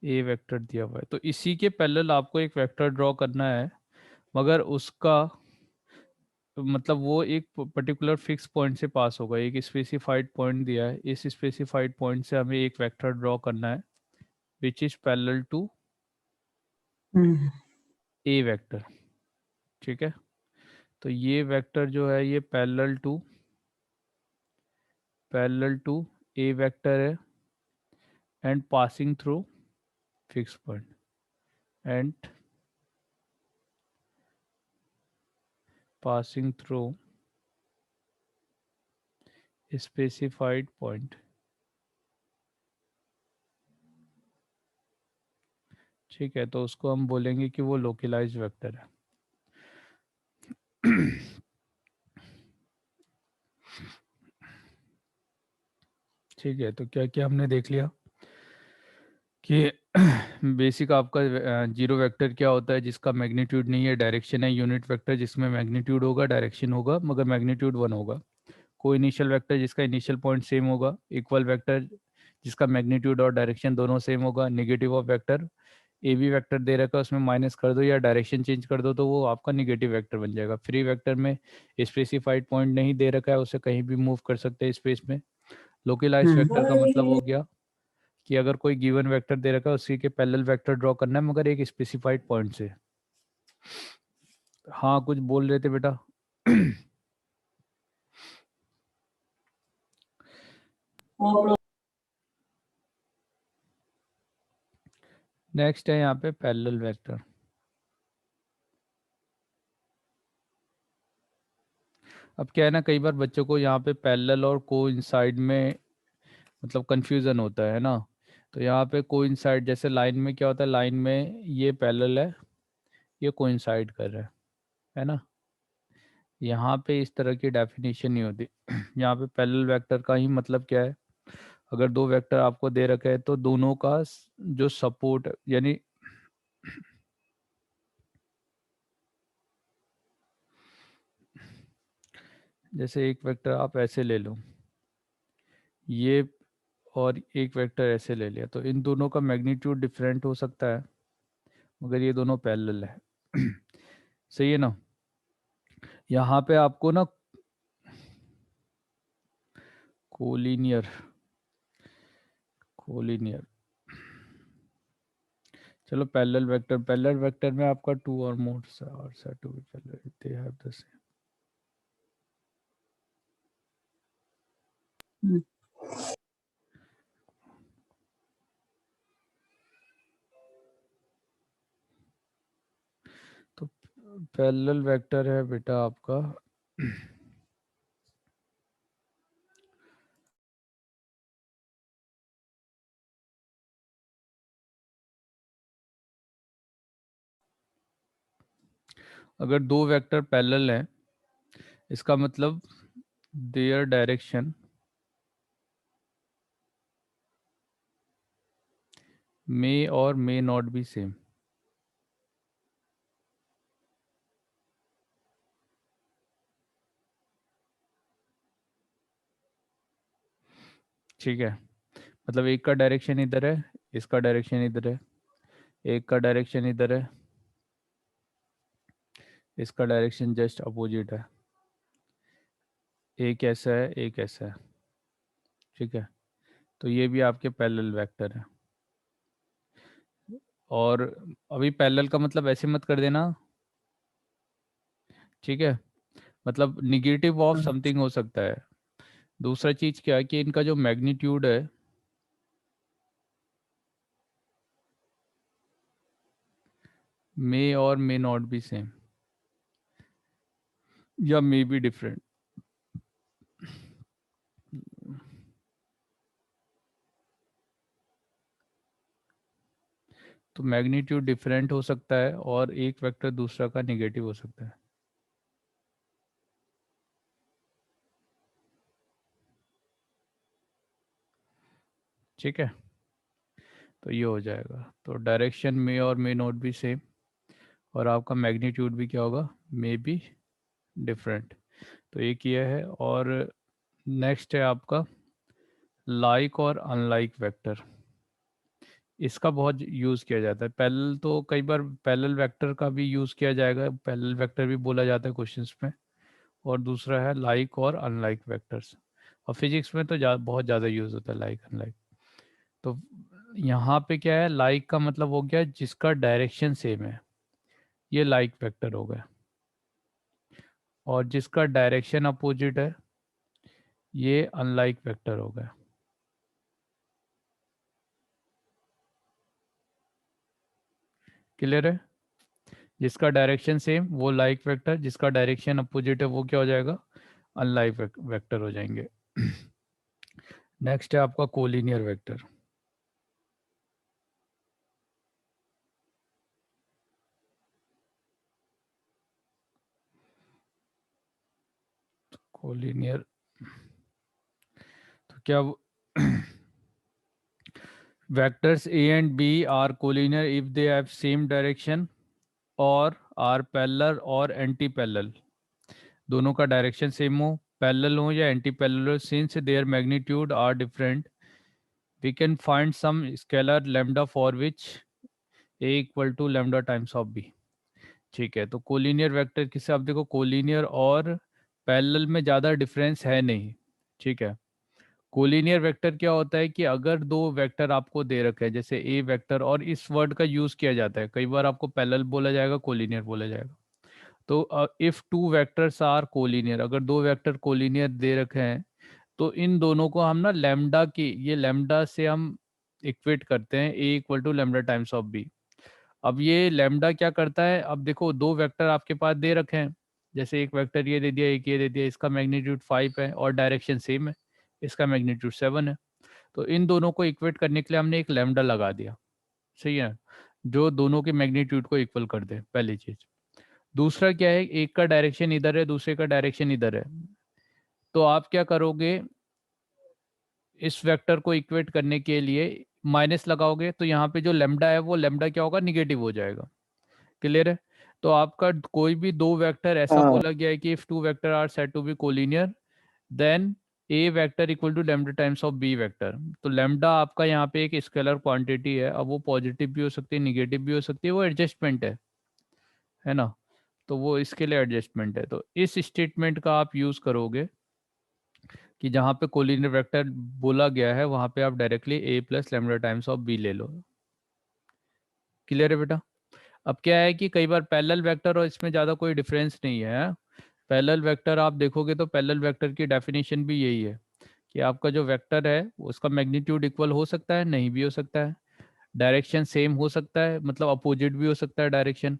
Speaker 1: ए वेक्टर दिया हुआ है, तो इसी के पैरेलल आपको एक वेक्टर ड्रॉ करना है, मगर उसका मतलब वो एक पर्टिकुलर फिक्स पॉइंट से पास होगा। एक स्पेसिफाइड पॉइंट दिया है, इस स्पेसिफाइड पॉइंट से हमें एक वेक्टर ड्रॉ करना है which is parallel to A vector. ठीक है, तो ये वेक्टर जो है ये पैरेलल टू ए वेक्टर है and passing through fix point and passing through specified point. ठीक है, तो उसको हम बोलेंगे कि वो लोकलाइज्ड वेक्टर है। ठीक है, तो क्या क्या हमने देख लिया कि बेसिक आपका जीरो वेक्टर क्या होता है, जिसका मैग्नीट्यूड नहीं है, डायरेक्शन है। यूनिट वेक्टर जिसमें मैग्नीट्यूड होगा, डायरेक्शन होगा, मगर मैग्नीट्यूड वन होगा। कोई इनिशियल वेक्टर जिसका इनिशियल पॉइंट सेम होगा। इक्वल वेक्टर जिसका मैग्नीट्यूड और डायरेक्शन दोनों सेम होगा। Negative of vector, A B vector दे रखा है उसमें माइनस कर दो या डायरेक्शन चेंज कर दो तो वो आपका निगेटिव वेक्टर बन जाएगा। फ्री वेक्टर में स्पेसिफाइड पॉइंट नहीं दे रखा है, उसे कहीं भी मूव कर सकते हैं स्पेस में। लोकलाइज वेक्टर का मतलब हो गया कि अगर कोई गिवन वेक्टर दे रखा है उसी के पैरेलल वेक्टर ड्रॉ करना है, मगर एक स्पेसिफाइड पॉइंट से। हाँ, कुछ बोल रहे थे बेटा। नेक्स्ट है यहाँ पे पैरेलल वेक्टर। अब क्या है ना, कई बार बच्चों को यहाँ पे पैरेलल और कोइंसाइड में मतलब कंफ्यूजन होता है ना। तो यहाँ पे कोइंसाइड, जैसे लाइन में क्या होता है, लाइन में ये पैरेलल है, ये कोइंसाइड कर रहा है ना। यहाँ पे इस तरह की डेफिनेशन नहीं होती। यहाँ पे पैरेलल वेक्टर का ही मतलब क्या है, अगर दो वेक्टर आपको दे रखे हैं तो दोनों का जो सपोर्ट यानी जैसे एक वेक्टर आप ऐसे ले लो, ये, और एक वेक्टर ऐसे ले लिया, तो इन दोनों का मैग्नीट्यूड डिफरेंट हो सकता है, मगर ये दोनों पैरेलल है। सही है ना। यहाँ पे आपको ना कोलिनियर कोलिनियर चलो, पैरेलल वेक्टर में आपका टू और more are said to be parallel, they have the same. तो पैरेलल वेक्टर है बेटा आपका अगर दो वेक्टर पैरेलल हैं, इसका मतलब देयर डायरेक्शन मे और मे नॉट बी सेम। ठीक है, मतलब एक का डायरेक्शन इधर है, इसका डायरेक्शन इधर है, एक का डायरेक्शन इधर है, इसका डायरेक्शन जस्ट अपोजिट है। एक ऐसा है, एक ऐसा है। ठीक है, तो ये भी आपके पैरेलल वेक्टर है। और अभी पैरेलल का मतलब ऐसे मत कर देना, ठीक है, मतलब निगेटिव ऑफ समथिंग हो सकता है। दूसरा चीज क्या है कि इनका जो मैग्नीट्यूड है मे और मे नॉट बी सेम, या मे बी डिफरेंट। तो मैग्नीट्यूड डिफरेंट हो सकता है और एक वेक्टर दूसरा का निगेटिव हो सकता है। ठीक है, तो ये हो जाएगा। तो डायरेक्शन मे और मे नॉट बी सेम, और आपका मैग्नीट्यूड भी क्या होगा, मे बी डिफरेंट। तो एक ये है। और नेक्स्ट है आपका लाइक और अनलाइक वेक्टर। इसका बहुत यूज़ किया जाता है। पैरेलल तो कई बार पैरेलल वेक्टर का भी यूज़ किया जाएगा, पैरेलल वेक्टर भी बोला जाता है क्वेश्चंस में। और दूसरा है लाइक और अनलाइक वेक्टर्स। और फिजिक्स में तो बहुत ज़्यादा यूज़ होता है लाइक अनलाइक। तो यहाँ पे क्या है, लाइक का मतलब हो गया जिसका डायरेक्शन सेम है, ये लाइक वेक्टर हो गया। और जिसका डायरेक्शन अपोजिट है, ये अनलाइक वेक्टर हो गया। क्लियर है। जिसका डायरेक्शन सेम वो लाइक वेक्टर, जिसका डायरेक्शन अपोजिट है वो क्या हो जाएगा, अनलाइक वेक्टर हो जाएंगे। नेक्स्ट है आपका कोलिनियर वेक्टर। कोलिनियर तो क्या Vectors A and B are collinear if they have same direction और are parallel और anti-parallel. दोनों का डायरेक्शन सेम हो, पैरेलल हो या एंटी पैरेलल हो, since their magnitude are different we can find some scalar lambda for which A equal to lambda times of B. ठीक है, तो कोलिनियर वेक्टर किसे, आप देखो कोलिनियर और पैरेलल में ज़्यादा डिफरेंस है नहीं. ठीक है, कोलिनियर वेक्टर क्या होता है कि अगर दो वेक्टर आपको दे रखे हैं जैसे ए वेक्टर, और इस वर्ड का यूज़ किया जाता है कई बार, आपको पैरेलल बोला जाएगा, कोलिनियर बोला जाएगा. तो if two vectors are collinear, अगर दो वेक्टर कोलिनियर दे रखे हैं तो इन दोनों को हम ना लैम्डा की, ये लैम्डा से हम इक्वेट करते हैं A equal to lambda times of B. अब ये लैम्डा क्या करता है, अब देखो दो वेक्टर आपके पास दे रखे हैं, जैसे एक वेक्टर ये दे दिया, एक ये दे दिया, इसका मैग्नीट्यूड 5 है और डायरेक्शन सेम है, इसका मैग्नीट्यूड 7 है. तो इन दोनों को इक्वेट करने के लिए हमने एक लैम्डा लगा दिया. सही है, जो दोनों के मैग्नीट्यूड को इक्वल कर दे, पहली चीज. दूसरा क्या है, एक का डायरेक्शन इधर है, दूसरे का डायरेक्शन इधर है, तो आप क्या करोगे, इस वेक्टर को इक्वेट करने के लिए माइनस लगाओगे, तो यहाँ पे जो लेमडा है वो लेमडा क्या होगा, निगेटिव हो जाएगा. क्लियर है. तो आपका कोई भी दो वेक्टर ऐसा
Speaker 2: हाँ
Speaker 1: बोला गया है कि if two vector are said to be collinear then A vector equal to lambda times of B vector. तो लेमडा आपका यहाँ पे एक स्केलर क्वांटिटी है, अब वो पॉजिटिव भी हो सकती है, निगेटिव भी हो सकती है, वो एडजस्टमेंट है ना. तो वो इसके लिए एडजस्टमेंट है. तो इस स्टेटमेंट का आप यूज करोगे कि जहाँ पे कोलिनियर वेक्टर बोला गया है वहाँ पे आप directly A plus lambda times of B ले लो. क्लियर है बेटा. अब क्या है कि कई बार पैरेलल वेक्टर और इसमें ज़्यादा कोई डिफरेंस नहीं है. पैरेलल वेक्टर आप देखोगे तो पैरेलल वेक्टर की डेफिनेशन भी यही है कि आपका जो वेक्टर है उसका मैग्नीट्यूड इक्वल हो सकता है, नहीं भी हो सकता है, डायरेक्शन सेम हो सकता है, मतलब अपोजिट भी हो सकता है डायरेक्शन.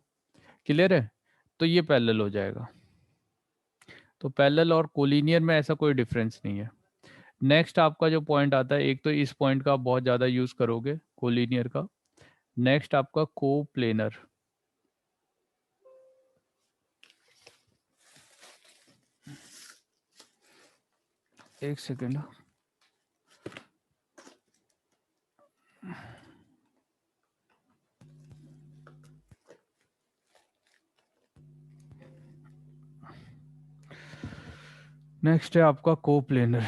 Speaker 1: क्लियर है. तो ये पैरेलल हो जाएगा. तो पैरेलल और कोलिनियर में ऐसा कोई डिफरेंस नहीं है. नेक्स्ट आपका जो पॉइंट आता है, एक तो इस पॉइंट का आप बहुत ज़्यादा यूज़ करोगे कोलिनियर का. नेक्स्ट आपका को प्लेनर. एक सेकेंड. नेक्स्ट है आपका को प्लेनर.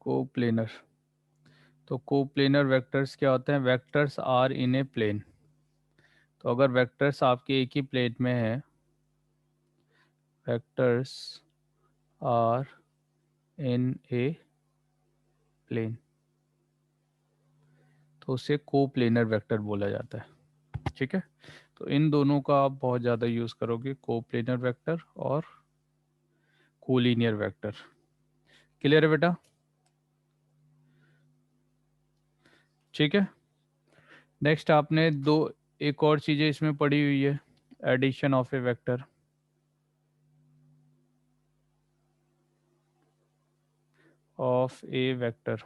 Speaker 1: को प्लेनर. तो को प्लेनर वेक्टर्स क्या होते हैं, vectors are in a plane. तो अगर वेक्टर्स आपके एक ही प्लेन में है, vectors are in a plane, तो उसे को प्लेनर वेक्टर बोला जाता है. ठीक है. तो इन दोनों का आप बहुत ज़्यादा यूज़ करोगे, को प्लेनर वेक्टर और कोलिनियर वेक्टर. क्लियर है बेटा. ठीक है. नेक्स्ट आपने दो एक और चीज़ें इसमें पड़ी हुई है, addition of a vector of a vector.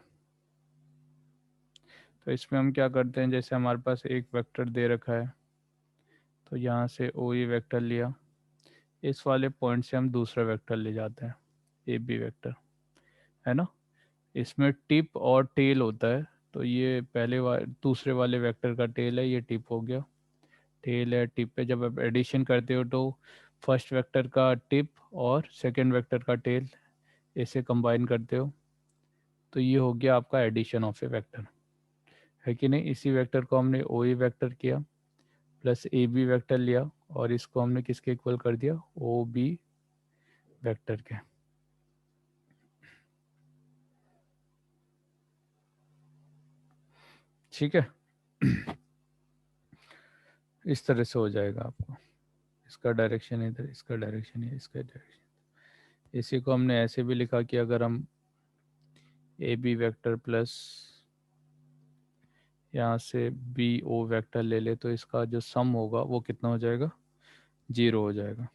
Speaker 1: तो इसमें हम क्या करते हैं, जैसे हमारे पास एक वेक्टर दे रखा है, तो यहाँ से ओ ए वेक्टर लिया, इस वाले पॉइंट से हम दूसरा वेक्टर ले जाते हैं, ए बी वेक्टर, है ना. इसमें टिप और टेल होता है, तो ये दूसरे वाले वेक्टर का टेल है, ये टिप हो गया, टेल है, टिप है. जब आप एडिशन करते हो तो फर्स्ट वेक्टर का टिप और सेकंड वेक्टर का टेल इसे कंबाइन करते हो, तो ये हो गया आपका एडिशन ऑफ ए वेक्टर, है कि नहीं. इसी वेक्टर को हमने ओ ए वेक्टर किया प्लस ए बी वेक्टर लिया और इसको हमने किसके इक्वल कर दिया, ओ बी वेक्टर के. ठीक है. इस तरह से हो जाएगा आपको, इसका डायरेक्शन इधर, इसका डायरेक्शन है, इसका डायरेक्शन. इसी को हमने ऐसे भी लिखा कि अगर हम ए बी वेक्टर प्लस यहाँ से बी ओ वेक्टर ले ले तो इसका जो सम होगा वो कितना हो जाएगा, 0 हो जाएगा.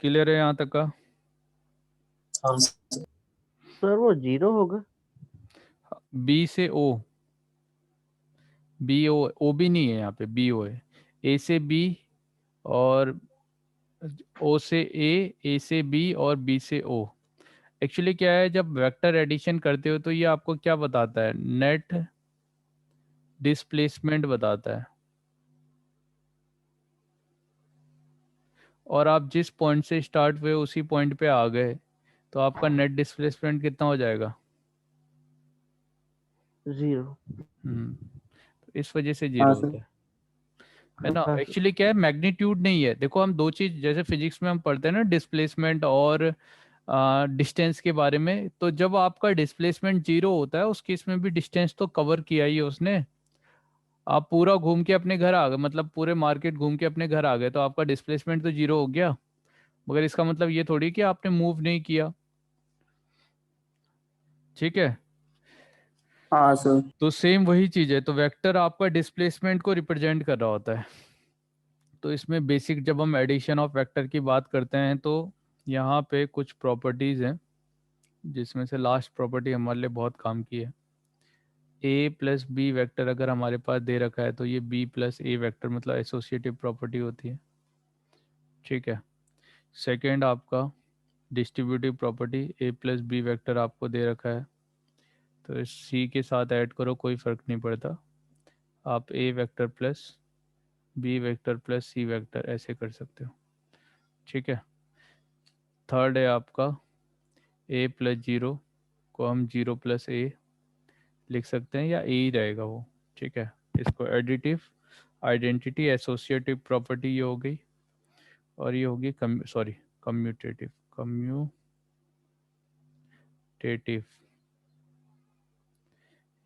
Speaker 1: क्लियर है यहाँ तक का?
Speaker 2: हाँ
Speaker 3: सर वो 0 होगा।
Speaker 1: बी से ओ, बी ओ, ओ भी नहीं है यहाँ पे, बी ओ है। ए से बी और ओ से ए से बी और बी से ओ। एक्चुअली क्या है, जब वेक्टर एडिशन करते हो तो ये आपको क्या बताता है, नेट डिस्प्लेसमेंट बताता है। और आप जिस पॉइंट से स्टार्ट हुए उसी पॉइंट पे आ गए तो आपका नेट डिस्प्लेसमेंट कितना हो जाएगा?
Speaker 3: 0।
Speaker 1: तो इस वजह से
Speaker 2: हाँ
Speaker 1: जीरो
Speaker 2: सर।
Speaker 1: होता है ना।
Speaker 3: हाँ सर।
Speaker 1: एक्चुअली क्या है, मैग्नीट्यूड नहीं है। देखो हम दो चीज जैसे फिजिक्स में हम पढ़ते हैं ना, डिस्प्लेसमेंट और डिस्टेंस के बारे में, तो जब आपका डिस्प्लेसमेंट जीरो होता है उस केस में भी डिस्टेंस तो कवर किया ही है उसने। आप पूरा घूम के अपने घर आ गए, मतलब पूरे मार्केट घूम के अपने घर आ गए, तो आपका डिस्प्लेसमेंट तो जीरो हो गया। मगर इसका मतलब ये थोड़ी कि आपने मूव नहीं किया। ठीक है,
Speaker 2: हाँ सर।
Speaker 1: तो सेम वही चीज है। तो वेक्टर आपका डिस्प्लेसमेंट को रिप्रेजेंट कर रहा होता है। तो इसमें बेसिक जब हम एडिशन ऑफ वेक्टर की बात करते हैं तो यहाँ पे कुछ प्रॉपर्टीज हैं, जिसमें से लास्ट प्रॉपर्टी हमारे लिए बहुत काम की है। ए प्लस बी वैक्टर अगर हमारे पास दे रखा है तो ये बी प्लस ए वैक्टर मतलब एसोसिएटिव प्रॉपर्टी होती है। ठीक है। सेकेंड आपका डिस्ट्रीब्यूटिव प्रॉपर्टी, ए प्लस बी वैक्टर आपको दे रखा है तो इस सी के साथ ऐड करो, कोई फर्क नहीं पड़ता। आप A vector plus B vector plus C vector ऐसे कर सकते हो। ठीक है। थर्ड है आपका ए प्लस जीरो को हम जीरो प्लस ए लिख सकते हैं, या ए ही रहेगा वो। ठीक है। इसको एडिटिव आइडेंटिटी एसोसिएटिव प्रॉपर्टी ये हो गई, और ये होगी कम्यूटेटिव,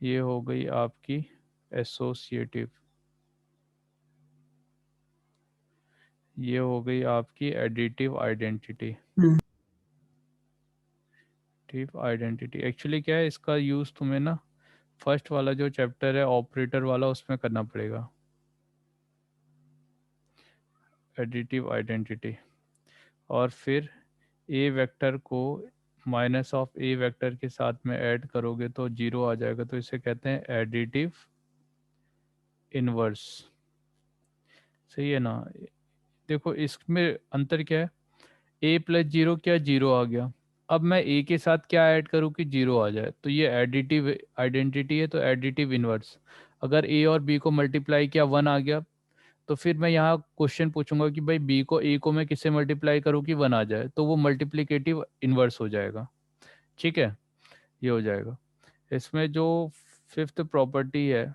Speaker 1: ये हो गई आपकी एसोसिएटिव, ये हो गई आपकी एडिटिव आइडेंटिटी।
Speaker 2: हम्म।
Speaker 1: एडिटिव आइडेंटिटी एक्चुअली क्या है, इसका यूज़ तुम्हें ना फर्स्ट वाला जो चैप्टर है ऑपरेटर वाला उसमें करना पड़ेगा। एडिटिव आइडेंटिटी, और फिर ए वेक्टर को माइनस ऑफ ए वेक्टर के साथ में ऐड करोगे तो जीरो आ जाएगा, तो इसे कहते हैं एडिटिव इनवर्स। सही है ना। देखो इसमें अंतर क्या है, ए प्लस जीरो क्या जीरो आ गया, अब मैं ए के साथ क्या ऐड करूं कि जीरो आ जाए, तो ये एडिटिव आइडेंटिटी है, तो एडिटिव इनवर्स। अगर ए और बी को मल्टीप्लाई किया वन आ गया, तो फिर मैं यहाँ क्वेश्चन पूछूंगा कि भाई बी को ए को मैं किससे मल्टीप्लाई करूँ कि वन आ जाए, तो वो मल्टीप्लिकेटिव इनवर्स हो जाएगा। ठीक है, ये हो जाएगा। इसमें जो फिफ्थ प्रॉपर्टी है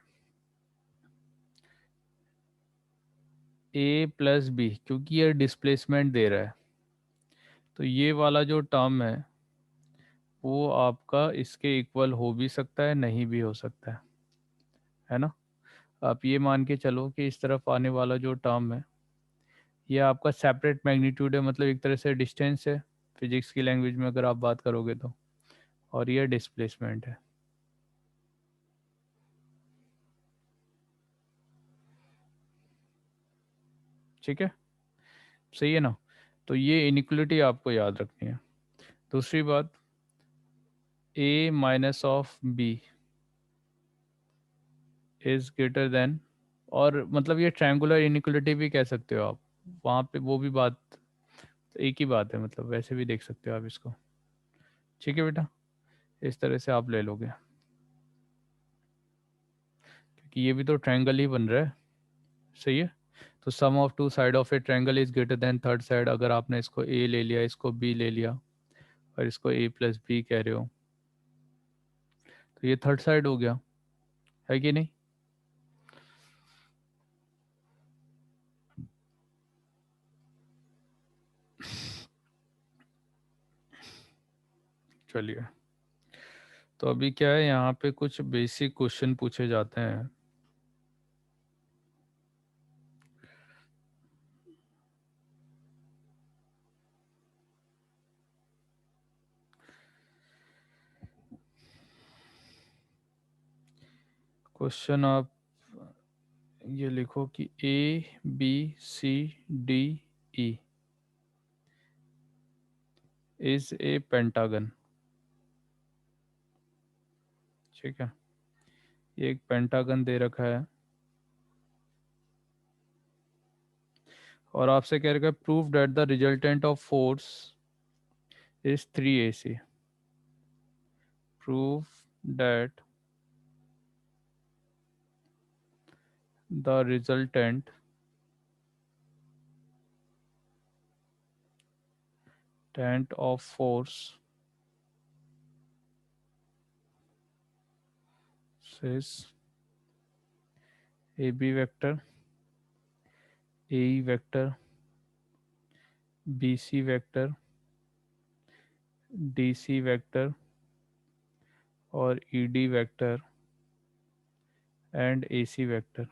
Speaker 1: ए प्लस बी, क्योंकि ये डिस्प्लेसमेंट दे रहा है तो ये वाला जो टर्म है वो आपका इसके इक्वल हो भी सकता है, नहीं भी हो सकता है ना। आप ये मान के चलो कि इस तरफ आने वाला जो टर्म है ये आपका सेपरेट मैग्नीट्यूड है, मतलब एक तरह से डिस्टेंस है फिजिक्स की लैंग्वेज में अगर आप बात करोगे तो, और ये डिस्प्लेसमेंट है। ठीक है, सही है ना। तो ये इनिक्वलिटी आपको याद रखनी है। दूसरी बात, A minus of B is greater than, और मतलब ये ट्रायंगुलर इनिक्वलिटी भी कह सकते हो आप, वहाँ पे वो भी बात एक ही बात है, मतलब वैसे भी देख सकते हो आप इसको। ठीक है बेटा, इस तरह से आप ले लोगे, क्योंकि ये भी तो ट्रायंगल ही बन रहा है। सही है। तो sum of two side of a triangle is greater than third side, अगर आपने इसको ए ले लिया, इसको बी ले लिया और इसको ए प्लस बी कह रहे हो, तो ये थर्ड साइड हो गया, है कि नहीं। चलिए, तो अभी क्या है, यहाँ पे कुछ बेसिक क्वेश्चन पूछे जाते हैं। क्वेश्चन आप ये लिखो कि A B C D E, is a pentagon. ठीक है, ये एक पेंटागन दे रखा है और आपसे कह रखा है prove that the resultant of force is 3 AC। Prove that the resultant of force is AB vector, AE vector, BC vector, DC vector और ED vector and AC vector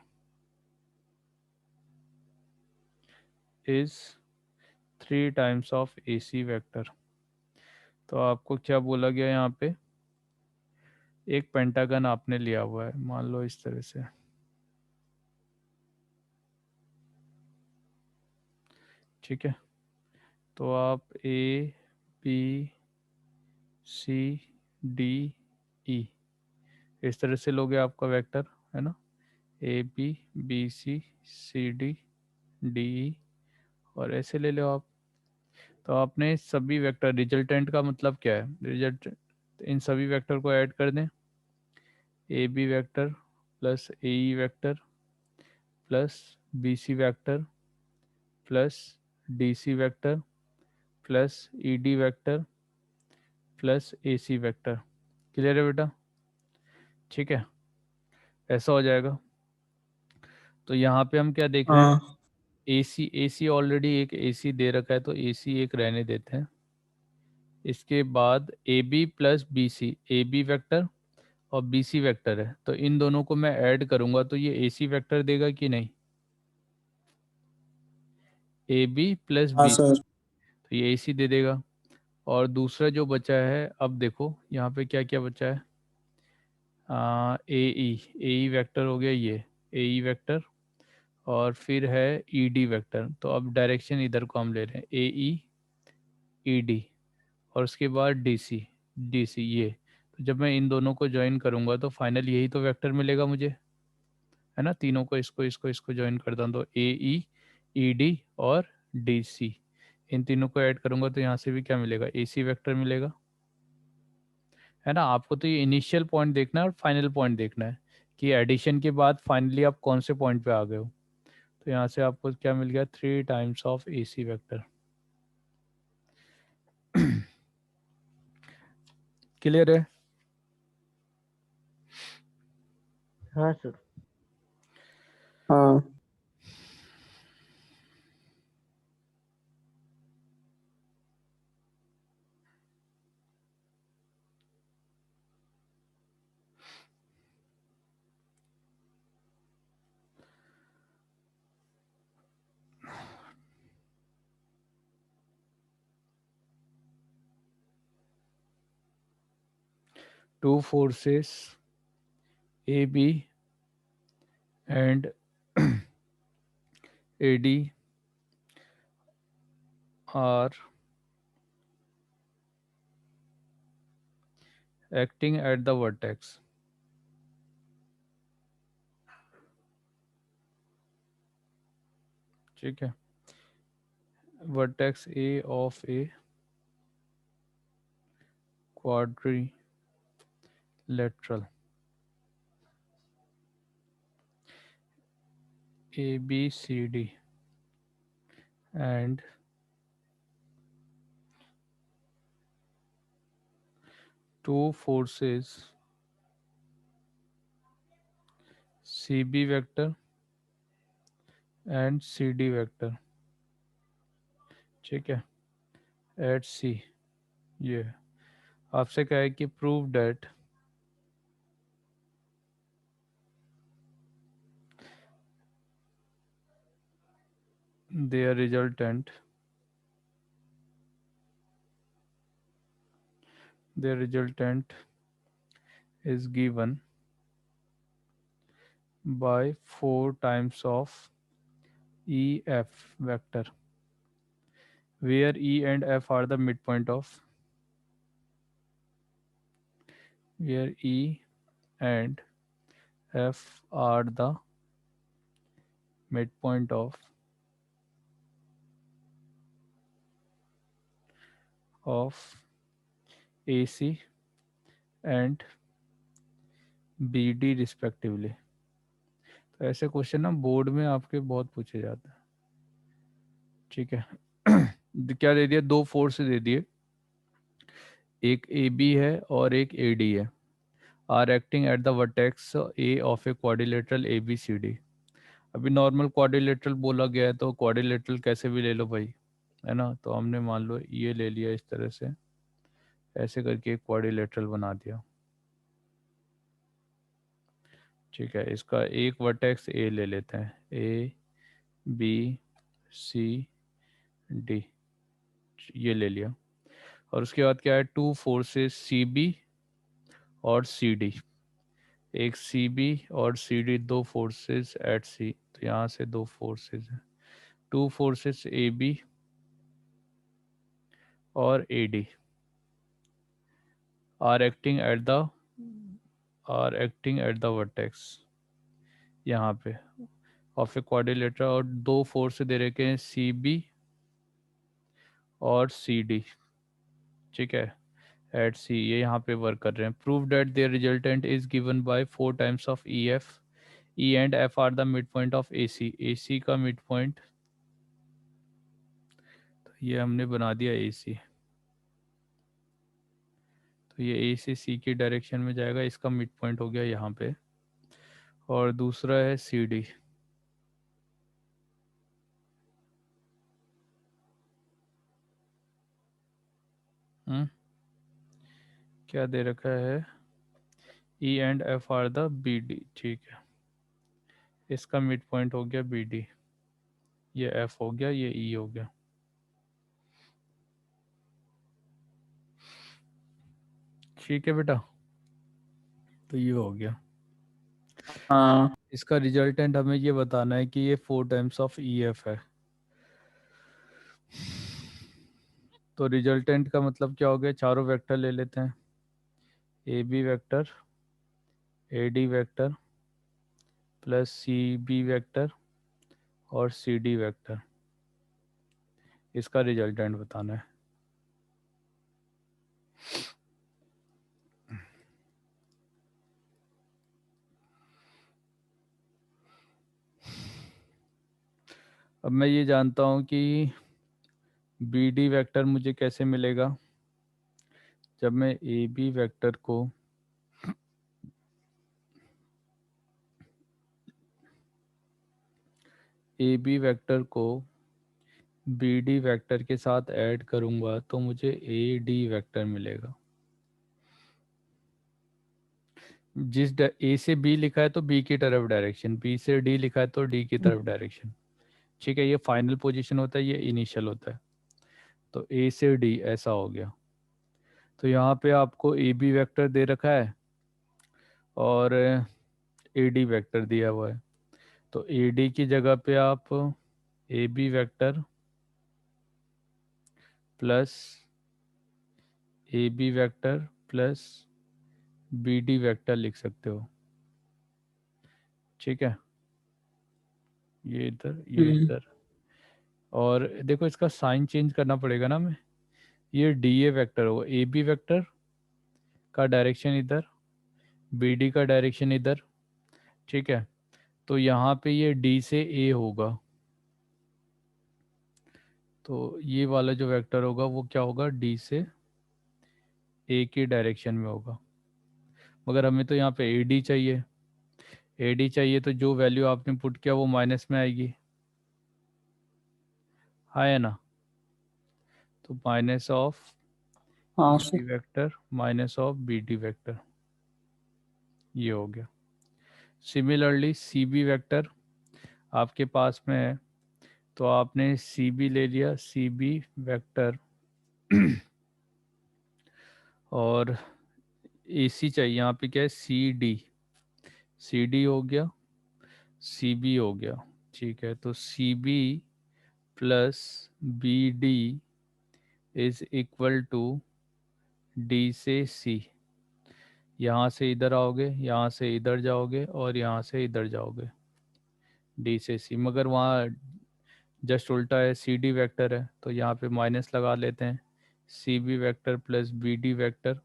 Speaker 1: is 3 times of AC vector। तो आपको क्या बोला गया यहाँ पे, एक pentagon आपने लिया हुआ है, मान लो इस तरह से। ठीक है, तो आप A B C D E इस तरह से लोगे आपका वेक्टर, है ना। ABBCCDDE और ऐसे ले लो आप। तो आपने सभी वेक्टर, रिजल्टेंट का मतलब क्या है, रिजल्ट इन सभी वेक्टर को ऐड कर दें। AB vector plus AE vector plus BC vector plus DC vector plus ED vector plus AC vector. Clear है बेटा? ठीक है, ऐसा हो जाएगा। तो यहाँ पे हम क्या देख रहे हैं,
Speaker 2: हाँ
Speaker 1: AC ऑलरेडी एक AC दे रखा है तो AC एक रहने देते हैं। इसके बाद AB plus BC, AB vector और BC वेक्टर है, तो इन दोनों को मैं ऐड करूंगा तो ये AC वेक्टर देगा कि नहीं, AB प्लस
Speaker 2: हाँ
Speaker 1: BC,
Speaker 2: सर।
Speaker 1: तो ये AC दे देगा। और दूसरा जो बचा है, अब देखो यहाँ पे क्या क्या बचा है, AE वेक्टर हो गया, ये AE वेक्टर और फिर है ED वेक्टर। तो अब डायरेक्शन इधर को हम ले रहे हैं, AE ED और उसके बाद DC ये। तो जब मैं इन दोनों को ज्वाइन करूंगा तो फाइनल यही तो वेक्टर मिलेगा मुझे, है ना। तीनों को, इसको ज्वाइन करता हूँ तो AE ED और DC, इन तीनों को ऐड करूंगा तो यहाँ से भी क्या मिलेगा, AC वेक्टर मिलेगा, है ना। आपको तो ये इनिशियल पॉइंट देखना है और फाइनल पॉइंट देखना है कि एडिशन के बाद फाइनली आप कौन से पॉइंट पे आ गए हो। तो यहाँ से आपको क्या मिल गया, 3 times of AC vector. Clear है?
Speaker 3: हाँ सर।
Speaker 2: हाँ
Speaker 1: 2 forces AB and AD are acting at the vertex। ठीक है, vertex A of a quadrilateral ABCD and two forces CB vector and CD vector। ठीक है, at C। ये आपसे कहा है कि prove that their resultant is given by 4 times of EF vector। where E and F are the midpoint of, where E and F are the midpoint of AC and BD respectively. तो ऐसे question ना board में आपके बहुत पूछे जाते हैं। ठीक है। क्या दे दिया, दो फोर्स दे दिए, एक ए बी है और एक ए डी है, are acting at the vertex A of a quadrilateral A B C D. अभी नॉर्मल क्वाड्रिलेटरल बोला गया है तो क्वाड्रिलेटरल कैसे भी ले लो भाई, है ना। तो हमने मान लो ये ले लिया इस तरह से, ऐसे करके एक क्वाड्रिलेटरल बना दिया। ठीक है, इसका एक वर्टेक्स ए ले लेते हैं, ए बी सी डी, ये ले लिया। और उसके बाद क्या है, टू फोर्सेस सी बी और सी डी, एक सी बी और सी डी, दो फोर्सेस एट सी, तो यहाँ से दो फोर्सेस हैं, टू फोर्सेस ए बी और A D R acting at the vertex यहाँ पे ऑफ ए क्वाड्रिलेटरल, और दो फोर्स दे रखे हैं सी बी और सी डी। ठीक है, एट सी, ये यहाँ पे वर्क कर रहे हैं। Prove that their resultant is given by 4 times of E F, E and F are the mid point of A C, A C का मिड पॉइंट, तो ये हमने बना दिया ए सी, तो ये ए से सी की डायरेक्शन में जाएगा, इसका मिड पॉइंट हो गया यहाँ पे। और दूसरा है सी डी, क्या दे रखा है, E and F are the B D. ठीक है, इसका मिड पॉइंट हो गया बी डी, ये एफ हो गया, ये ई हो गया। ठीक है बेटा, तो ये हो गया।
Speaker 2: हाँ
Speaker 1: इसका रिजल्टेंट हमें ये बताना है कि ये 4 टाइम्स ऑफ ई एफ है। तो रिजल्टेंट का मतलब क्या हो गया, चारों वेक्टर ले लेते हैं, A B vector, A D vector plus C B vector और सी डी वेक्टर, इसका रिजल्टेंट बताना है। अब मैं ये जानता हूँ कि बी डी वेक्टर मुझे कैसे मिलेगा, जब मैं ए बी वेक्टर को ए बी वेक्टर को बी डी वेक्टर के साथ ऐड करूँगा तो मुझे ए डी वेक्टर मिलेगा। जिस ए से बी लिखा है तो बी की तरफ डायरेक्शन, बी से डी लिखा है तो डी की तरफ डायरेक्शन। ठीक है, ये फाइनल पोजीशन होता है, ये इनिशियल होता है। तो ए से डी ऐसा हो गया। तो यहाँ पे आपको ए बी वेक्टर दे रखा है और ए डी वेक्टर दिया हुआ है। तो ए डी की जगह पे आप A B vector plus A B vector plus B D vector लिख सकते हो। ठीक है, ये इधर, ये इधर। और देखो इसका साइन चेंज करना पड़ेगा ना हमें, ये डी ए वेक्टर होगा, ए बी वेक्टर का डायरेक्शन इधर, बी डी का डायरेक्शन इधर। ठीक है, तो यहाँ पे ये डी से ए होगा, तो ये वाला जो वेक्टर होगा वो क्या होगा, डी से ए की डायरेक्शन में होगा। मगर हमें तो यहाँ पे ए डी चाहिए, ए डी चाहिए, तो जो वैल्यू आपने पुट किया वो माइनस में आएगी, है ना। तो माइनस ऑफ
Speaker 2: हाँ
Speaker 1: A B vector minus of B D vector, ये हो गया। सिमिलरली सी बी वेक्टर आपके पास में है, तो आपने सी बी ले लिया, सी बी वेक्टर और ए सी चाहिए, यहाँ पे क्या है, सी डी हो गया, सी बी हो गया। ठीक है, तो C B plus B D is equal to D से सी। यहाँ से इधर आओगे, यहाँ से इधर जाओगे और यहाँ से इधर जाओगे, डी से सी। मगर वहाँ जस्ट उल्टा है, सी डी वैक्टर है, तो यहाँ पे माइनस लगा लेते हैं। C B vector plus B D vector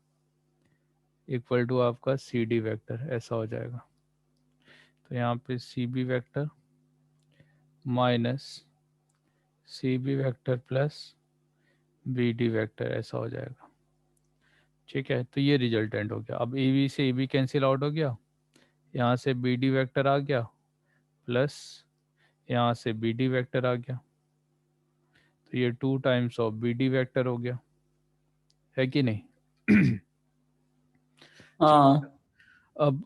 Speaker 1: equal to आपका सी डी वैक्टर, ऐसा हो जाएगा। तो यहाँ पे C B vector minus C B vector plus B D vector, ऐसा हो जाएगा। ठीक है, तो ये रिजल्टेंट हो गया। अब ए बी से ए बी कैंसिल आउट हो गया, यहाँ से बी डी वैक्टर आ गया प्लस यहाँ से बी डी वैक्टर आ गया, तो ये 2 times of B D vector हो गया, है कि नहीं?
Speaker 2: हाँ
Speaker 1: अब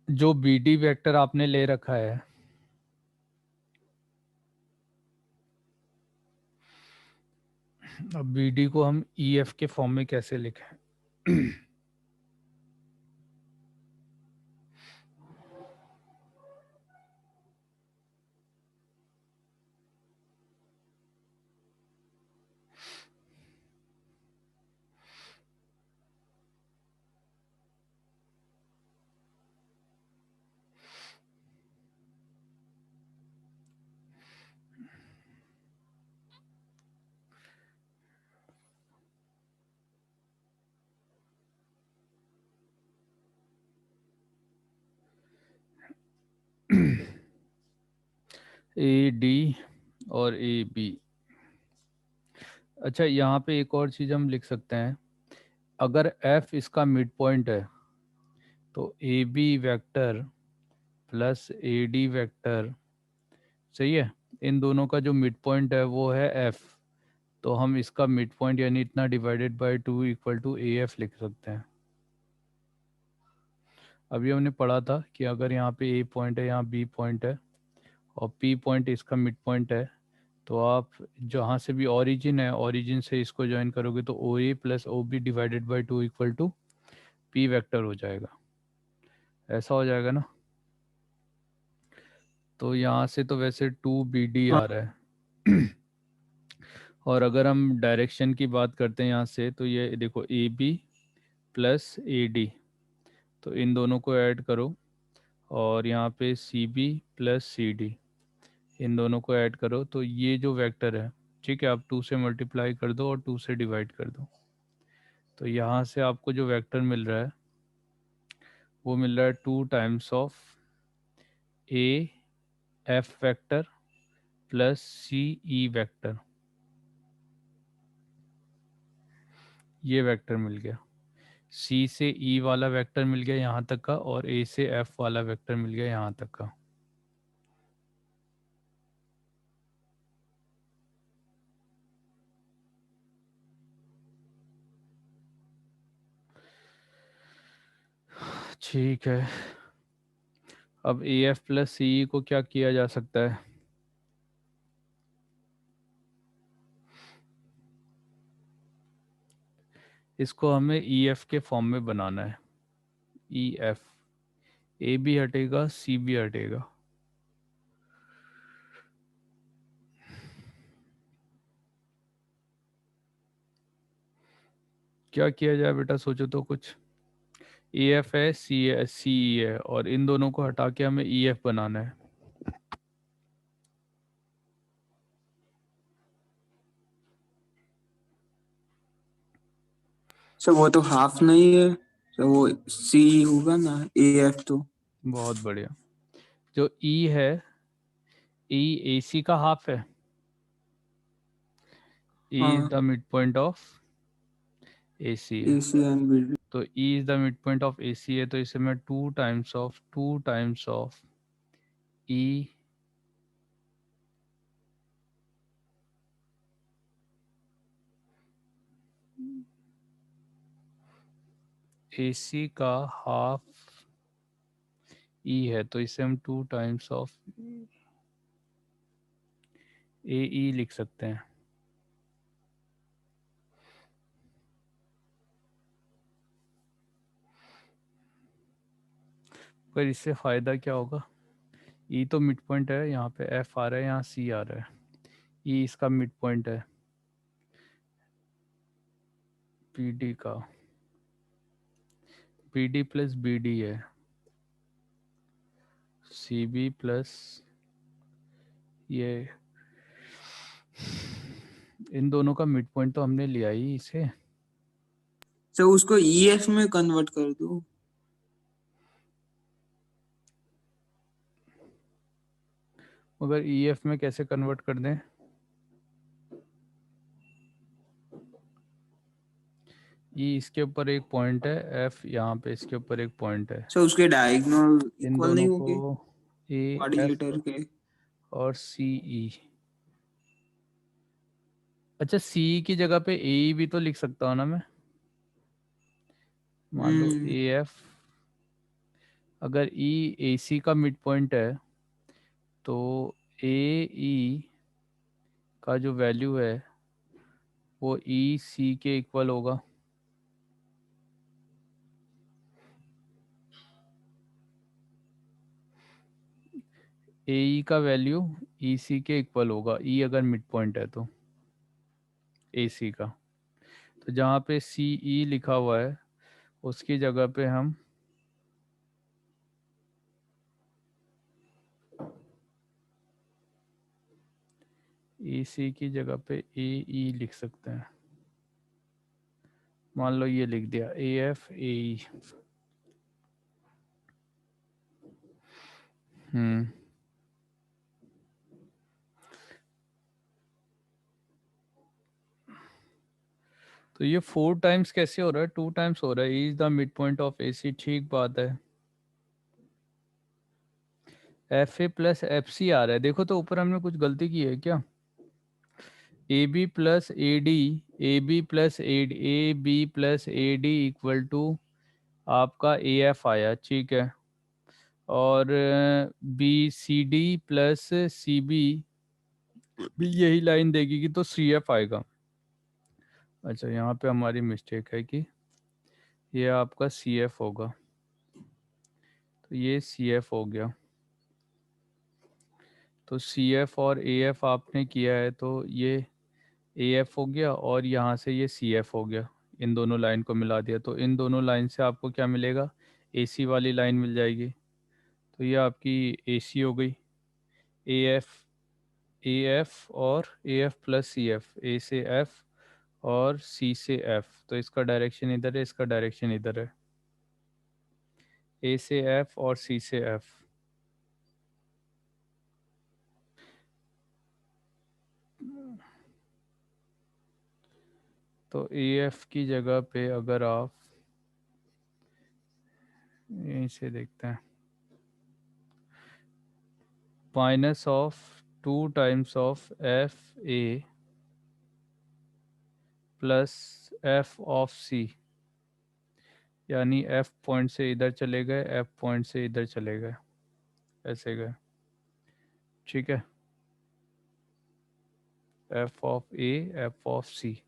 Speaker 1: जो बी डी वैक्टर आपने ले रखा है, अब बी डी को हम ई एफ के फॉर्म में कैसे लिखें? ए डी और ए बी। अच्छा, यहाँ पे एक और चीज़ हम लिख सकते हैं, अगर f इसका मिड पॉइंट है तो A B vector plus A D vector, सही है, इन दोनों का जो मिड पॉइंट है वो है f, तो हम इसका मिड पॉइंट यानी इतना divided by 2 equal to A F लिख सकते हैं। अभी हमने पढ़ा था कि अगर यहाँ पे ए पॉइंट है, यहाँ बी पॉइंट है और पी पॉइंट इसका मिड पॉइंट है, तो आप जहाँ से भी ओरिजिन है, ओरिजिन से इसको ज्वाइन करोगे तो O A plus O B divided by 2 equal to P vector हो जाएगा, ऐसा हो जाएगा ना? तो यहाँ से तो वैसे 2 बी डी
Speaker 2: हाँ
Speaker 1: आ रहा है। और अगर हम डायरेक्शन की बात करते हैं यहाँ से, तो ये देखो A B plus A D, तो इन दोनों को ऐड करो और यहाँ पे C B plus C D, इन दोनों को ऐड करो, तो ये जो वेक्टर है, ठीक है, आप 2 से मल्टीप्लाई कर दो और 2 से डिवाइड कर दो, तो यहाँ से आपको जो वेक्टर मिल रहा है वो मिल रहा है 2 times of A F vector plus C E vector, ये वेक्टर मिल गया। सी से ई वाला वेक्टर मिल गया यहाँ तक का, और ए से एफ वाला वेक्टर मिल गया यहाँ तक का। ठीक है, अब ए एफ प्लस सी ई को क्या किया जा सकता है? इसको हमें ई एफ के फॉर्म में बनाना है। ई एफ, ए भी हटेगा सी भी हटेगा, क्या किया जाए बेटा, सोचो तो कुछ। ए एफ है, सी ई है, और इन दोनों को हटा के हमें ई एफ बनाना है।
Speaker 2: सर वो तो हाफ नहीं है सर, वो सी होगा ना, ए एफ तो।
Speaker 1: बहुत बढ़िया। जो ई है, ई ए सी का हाफ है, ई इज
Speaker 2: हाँ
Speaker 1: the mid point of A C है,
Speaker 2: A C and B D.
Speaker 1: तो E is the mid point of A C है, तो इसे मैं 2 times of E A C का हाफ ई है, तो इसे हम 2 टाइम्स ऑफ ए ई लिख सकते हैं। पर इससे फ़ायदा क्या होगा? ई तो मिड पॉइंट है, यहाँ पे एफ आ रहा है, यहाँ सी आ रहा है, ई इसका मिड पॉइंट है, पीडी का पीडी प्लस बीडी है, सीबी प्लस ये, इन दोनों का मिड पॉइंट तो हमने लिया ही इसे।
Speaker 2: सर उसको ईएफ में कन्वर्ट कर दो।
Speaker 1: मगर ईएफ में कैसे कन्वर्ट कर दें? ई इसके ऊपर एक पॉइंट है, एफ यहाँ पे इसके ऊपर एक पॉइंट है,
Speaker 2: सर उसके डायगोनल
Speaker 1: इन
Speaker 2: इक्वल नहीं
Speaker 1: दोनों
Speaker 2: होंगे
Speaker 1: को ए एफ
Speaker 2: क्वाड्रिलेटरल के।
Speaker 1: और सी ई। अच्छा, सी की जगह पे ए भी तो लिख सकता हूँ ना मैं। मान लो ए एफ, अगर ई ए सी का मिड पॉइंट है तो ए ई का जो वैल्यू है वो ई सी के इक्वल होगा। ए ई का वैल्यू ई सी के इक्वल होगा, ई अगर मिड पॉइंट है तो ए सी का। तो जहाँ पे सी ई लिखा हुआ है उसकी जगह पे हम ए सी की जगह पे ए ई लिख सकते हैं। मान लो ये लिख दिया ए एफ ए ई। तो ये 4 टाइम्स कैसे हो रहा है? 2 टाइम्स हो रहा है। Is the mid point of A C, ठीक बात है। F A plus F C आ रहा है, देखो तो ऊपर हमने कुछ गलती की है क्या? A B plus A D, A B plus A B plus A D equal to आपका ए एफ आया, ठीक है। और B C D plus C B भी यही लाइन देगी कि तो सी एफ आएगा। अच्छा, यहाँ पे हमारी मिस्टेक है कि ये आपका सी एफ होगा, तो ये सी एफ हो गया। तो सी एफ और ए एफ आपने किया है तो ये ए एफ हो गया और यहाँ से ये सी एफ हो गया। इन दोनों लाइन को मिला दिया तो इन दोनों लाइन से आपको क्या मिलेगा? ए सी वाली लाइन मिल जाएगी। तो ये आपकी ए सी हो गई। ए एफ और A F plus C F, A से एफ और सी से एफ, तो इसका डायरेक्शन इधर है, इसका डायरेक्शन इधर है। ए से एफ और सी से एफ। तो ए एफ की जगह पे अगर आप यहीं से देखते हैं, minus of 2 times of F A plus F of C, यानी एफ पॉइंट से इधर चले गए, एफ पॉइंट से इधर चले गए, ऐसे गए, ठीक है। F of A, F of C.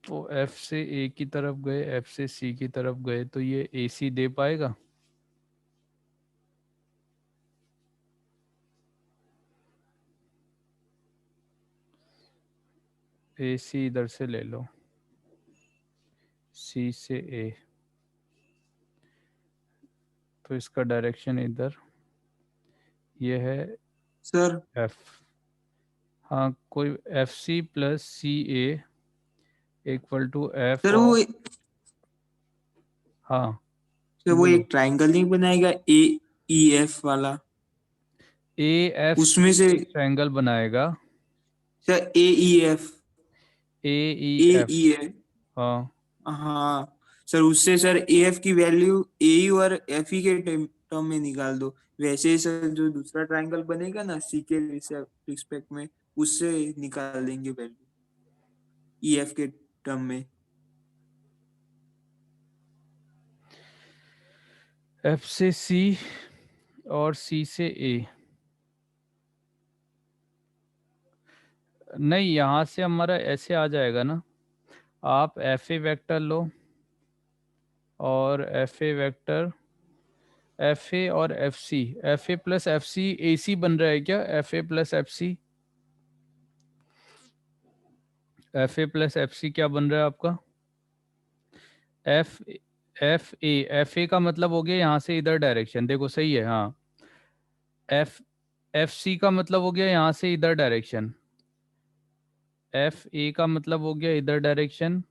Speaker 1: तो एफ से ए की तरफ गए, एफ से सी की तरफ गए, तो ये ए सी दे पाएगा? ए सी इधर से ले लो, सी से ए, तो इसका डायरेक्शन इधर, ये है
Speaker 2: सर
Speaker 1: एफ। हाँ, कोई F C plus C A equal to F
Speaker 2: sir वो
Speaker 1: ऑफ, हाँ
Speaker 2: सर वो
Speaker 1: बोलो।
Speaker 2: एक ट्रायंगल नहीं बनाएगा ए ई एफ वाला?
Speaker 1: ए एफ
Speaker 2: उसमें से
Speaker 1: ट्रायंगल बनाएगा,
Speaker 2: sir A E F,
Speaker 1: A E
Speaker 2: A
Speaker 1: F,
Speaker 2: E है।
Speaker 1: हाँ।
Speaker 2: हाँ सर, उससे सर ए एफ की वैल्यू ए ई और एफ ई के टर्म में निकाल दो। वैसे ही सर जो दूसरा ट्रायंगल बनेगा ना सी के रिस्पेक्ट में, उससे निकाल देंगे वैल्यू ई एफ के टर्म में।
Speaker 1: एफ से सी और सी से ए, नहीं यहाँ से हमारा ऐसे आ जाएगा ना। आप एफ ए वेक्टर लो और F A vector, F A और F C, F A plus F C A C बन रहा है क्या? F A plus F C, F A plus F C क्या बन रहा है आपका? एफ ए का मतलब हो गया यहाँ से इधर डायरेक्शन, देखो सही है, हाँ। एफ सी का मतलब हो गया यहाँ से इधर डायरेक्शन, एफ ए का मतलब हो गया इधर डायरेक्शन,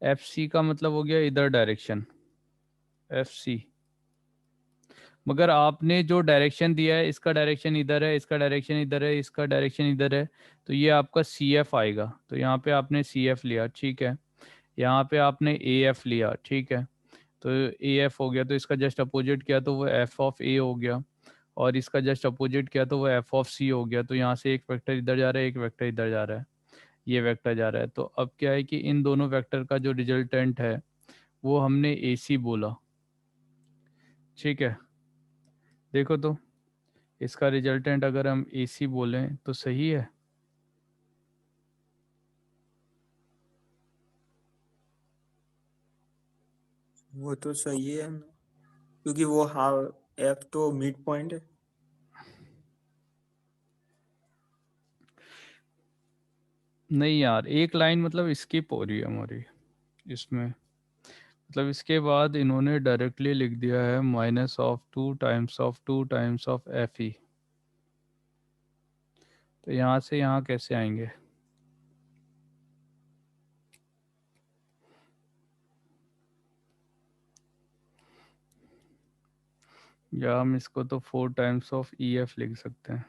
Speaker 1: एफ सी का मतलब हो गया इधर डायरेक्शन, एफ सी। मगर आपने जो डायरेक्शन दिया है, इसका डायरेक्शन इधर है, इसका डायरेक्शन इधर है, इसका डायरेक्शन इधर है, तो ये आपका सी एफ आएगा। तो यहाँ पे आपने सी एफ लिया, ठीक है। यहाँ पे आपने ए एफ लिया, ठीक है। तो ए एफ हो गया, तो इसका जस्ट अपोजिट किया तो वो एफ ऑफ ए हो गया, और इसका जस्ट अपोजिट किया तो वो एफ ऑफ सी हो गया। तो यहाँ से एक वेक्टर इधर जा रहा है, एक वेक्टर इधर जा रहा है, ये वेक्टर जा रहा है। तो अब क्या है कि इन दोनों वेक्टर का जो रिजल्टेंट है वो हमने ए सी बोला, ठीक है। देखो तो इसका रिजल्टेंट अगर हम ए सी बोलें तो सही है।
Speaker 2: वो तो सही है ना, क्योंकि वो हाफ एफ तो मिड पॉइंट है।
Speaker 1: नहीं यार, एक लाइन मतलब स्किप हो रही है हमारी इसमें। मतलब इसके बाद इन्होंने डायरेक्टली लिख दिया है minus of 2 times of F E. तो यहाँ से यहाँ कैसे आएंगे? या हम इसको तो 4 टाइम्स ऑफ ई एफ लिख सकते हैं।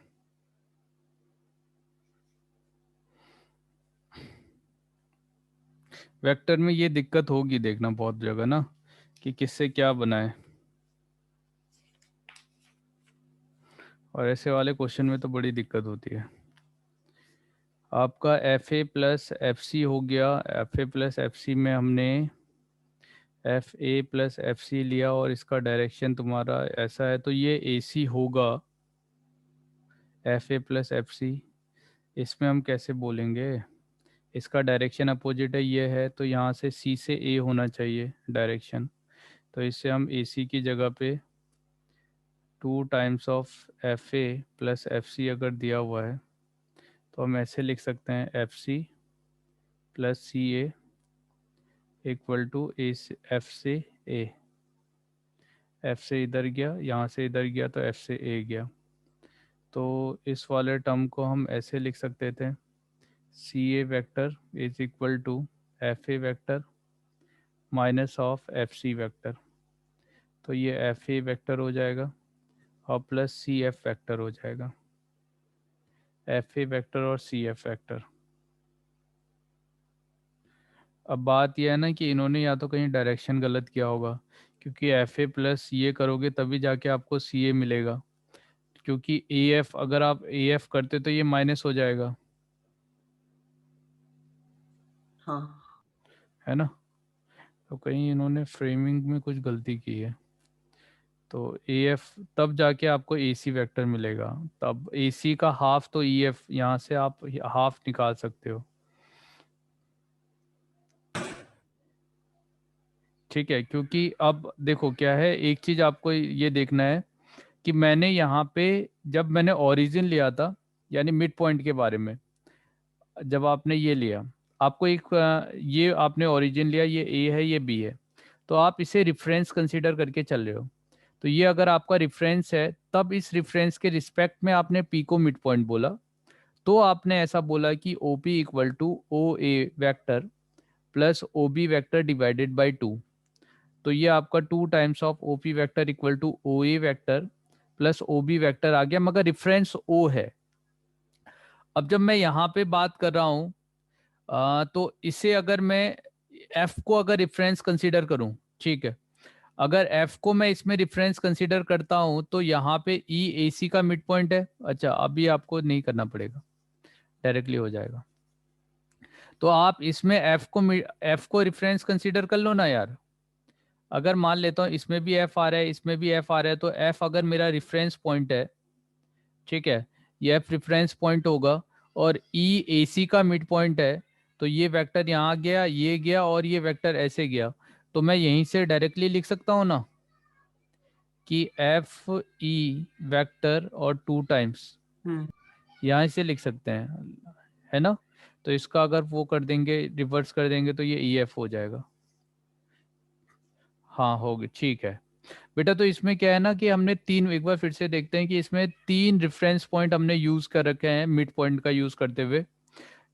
Speaker 1: वेक्टर में ये दिक्कत होगी, देखना बहुत जगह ना, कि किससे क्या बनाए। और ऐसे वाले क्वेश्चन में तो बड़ी दिक्कत होती है। आपका F A plus F C हो गया, F A plus F C में हमने F A plus F C लिया, और इसका डायरेक्शन तुम्हारा ऐसा है, तो ये ए सी होगा, F A plus F C. इसमें हम कैसे बोलेंगे? इसका डायरेक्शन अपोजिट है, ये है, तो यहाँ से सी से ए होना चाहिए डायरेक्शन। तो इससे हम ए सी की जगह पे 2 times of F A plus F C अगर दिया हुआ है तो हम ऐसे लिख सकते हैं F C plus C A equal to A F से ए। एफ से इधर गया, यहाँ से इधर गया, तो एफ से ए गया। तो इस वाले टर्म को हम ऐसे लिख सकते थे, C A vector is equal to F A vector minus of F C vector. तो ये एफ ए वैक्टर हो जाएगा और प्लस सी एफ वैक्टर हो जाएगा, एफ ए वैक्टर और सी एफ वैक्टर। अब बात यह है ना कि इन्होंने या तो कहीं डायरेक्शन गलत किया होगा, क्योंकि एफ ए प्लस ये करोगे तभी जाके आपको सी ए मिलेगा, क्योंकि ए एफ अगर आप ए एफ करते तो ये माइनस हो जाएगा,
Speaker 2: हाँ,
Speaker 1: है ना। तो कहीं इन्होंने फ्रेमिंग में कुछ गलती की है। तो ए एफ तब जाके आपको ए सी वैक्टर मिलेगा, तब ए सी का हाफ तो ई एफ, यहाँ से आप हाफ निकाल सकते हो, ठीक है। क्योंकि अब देखो क्या है, एक चीज आपको ये देखना है कि मैंने यहाँ पे जब मैंने ओरिजिन लिया था, यानी मिड पॉइंट के बारे में, जब आपने ये लिया, आपको एक ये आपने ओरिजिन लिया, ये ए है ये बी है, तो आप इसे रिफरेंस कंसीडर करके चल रहे हो। तो ये अगर आपका रिफरेंस है, तब इस रिफरेंस के रिस्पेक्ट में आपने पी को मिड पॉइंट बोला, तो आपने ऐसा बोला कि O P equal to O A vector plus O B vector divided by 2। तो ये आपका 2 times of O P vector equal to O A vector plus O B vector आ गया, मगर रिफरेंस ओ है। अब जब मैं यहाँ पे बात कर रहा हूँ, तो इसे अगर मैं एफ को अगर रेफरेंस कंसीडर करूं, ठीक है, अगर एफ को मैं इसमें रेफरेंस कंसीडर करता हूं तो यहाँ पे ई ए सी का मिड पॉइंट है। अच्छा, अभी आपको नहीं करना पड़ेगा, डायरेक्टली हो जाएगा। तो आप इसमें एफ को रेफरेंस कंसीडर कर लो ना यार। अगर मान लेता हूँ इसमें भी एफ आ रहा है, इसमें भी एफ आ रहा है, तो एफ अगर मेरा रेफरेंस पॉइंट है, ठीक है, ये एफ रेफरेंस पॉइंट होगा, और ई ए सी का मिड पॉइंट है, तो ये वेक्टर यहाँ गया, ये गया, और ये वेक्टर ऐसे गया। तो मैं यहीं से डायरेक्टली लिख सकता हूँ ना कि एफ ई वेक्टर और 2 टाइम्स,
Speaker 2: हम्म,
Speaker 1: यहाँ से लिख सकते हैं, है ना। तो इसका अगर वो कर देंगे, रिवर्स कर देंगे तो ये ई एफ हो जाएगा। हाँ होगी, ठीक है बेटा। तो इसमें क्या है ना कि हमने तीन, एक बार फिर से देखते हैं कि इसमें तीन रेफरेंस पॉइंट हमने यूज कर रखे हैं मिड पॉइंट का यूज करते हुए।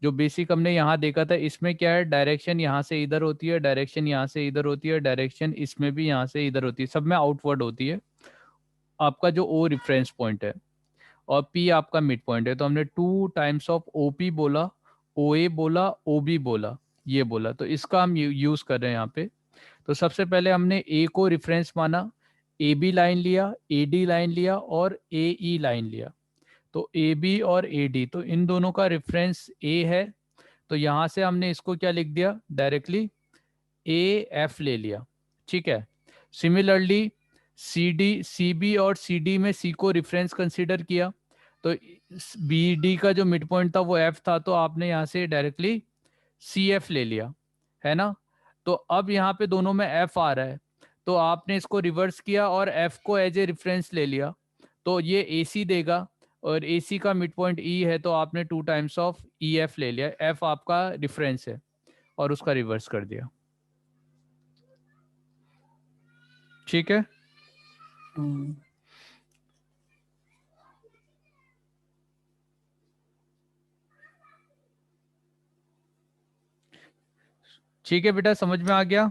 Speaker 1: जो बेसिक हमने यहाँ देखा था, इसमें क्या है, डायरेक्शन यहाँ से इधर होती है, डायरेक्शन यहाँ से इधर होती है, डायरेक्शन इसमें भी यहाँ से इधर होती है, सब में आउटवर्ड होती है। आपका जो ओ रेफरेंस पॉइंट है और पी आपका मिड पॉइंट है, तो हमने 2 टाइम्स ऑफ ओ पी बोला, ओ ए बोला, ओ बी बोला, ये बोला। तो इसका हम यूज कर रहे हैं यहाँ पे। तो सबसे पहले हमने ए को रेफरेंस माना, ए बी लाइन लिया, ए डी लाइन लिया और ए ई लाइन लिया। तो ए बी और ए डी, तो इन दोनों का रेफरेंस ए है, तो यहाँ से हमने इसको क्या लिख दिया, डायरेक्टली ए एफ ले लिया। ठीक है। Similarly C D, C B और सी डी में सी को रेफरेंस कंसीडर किया, तो बी डी का जो मिड पॉइंट था वो एफ था, तो आपने यहाँ से डायरेक्टली सी एफ ले लिया, है ना। तो अब यहाँ पे दोनों में एफ आ रहा है, तो आपने इसको रिवर्स किया और एफ को एज ए रेफरेंस ले लिया, तो ये ए सी देगा, और ए सी का मिड पॉइंट ई है, तो आपने 2 टाइम्स ऑफ ई एफ ले लिया, एफ आपका रेफरेंस है, और उसका रिवर्स कर दिया। ठीक है।
Speaker 2: हम्म,
Speaker 1: ठीक है बेटा, समझ में आ गया।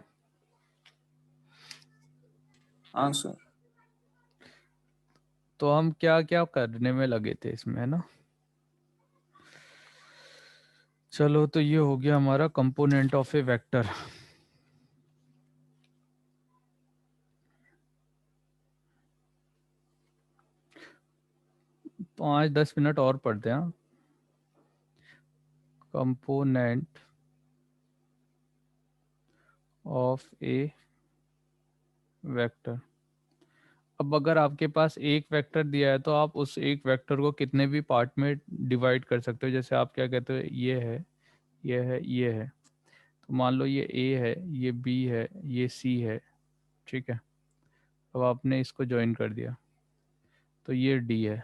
Speaker 2: हाँ सर।
Speaker 1: तो हम क्या क्या करने में लगे थे इसमें, है ना। चलो, तो ये हो गया हमारा कंपोनेंट ऑफ ए वेक्टर। पाँच 10 मिनट और पढ़ते हैं। Component of a vector. अब अगर आपके पास एक वेक्टर दिया है, तो आप उस एक वेक्टर को कितने भी पार्ट में डिवाइड कर सकते हो। जैसे आप क्या कहते हो, ये है, ये है, ये है, तो मान लो ये ए है, ये बी है, ये सी है। ठीक है। अब आपने इसको ज्वाइन कर दिया, तो ये डी है,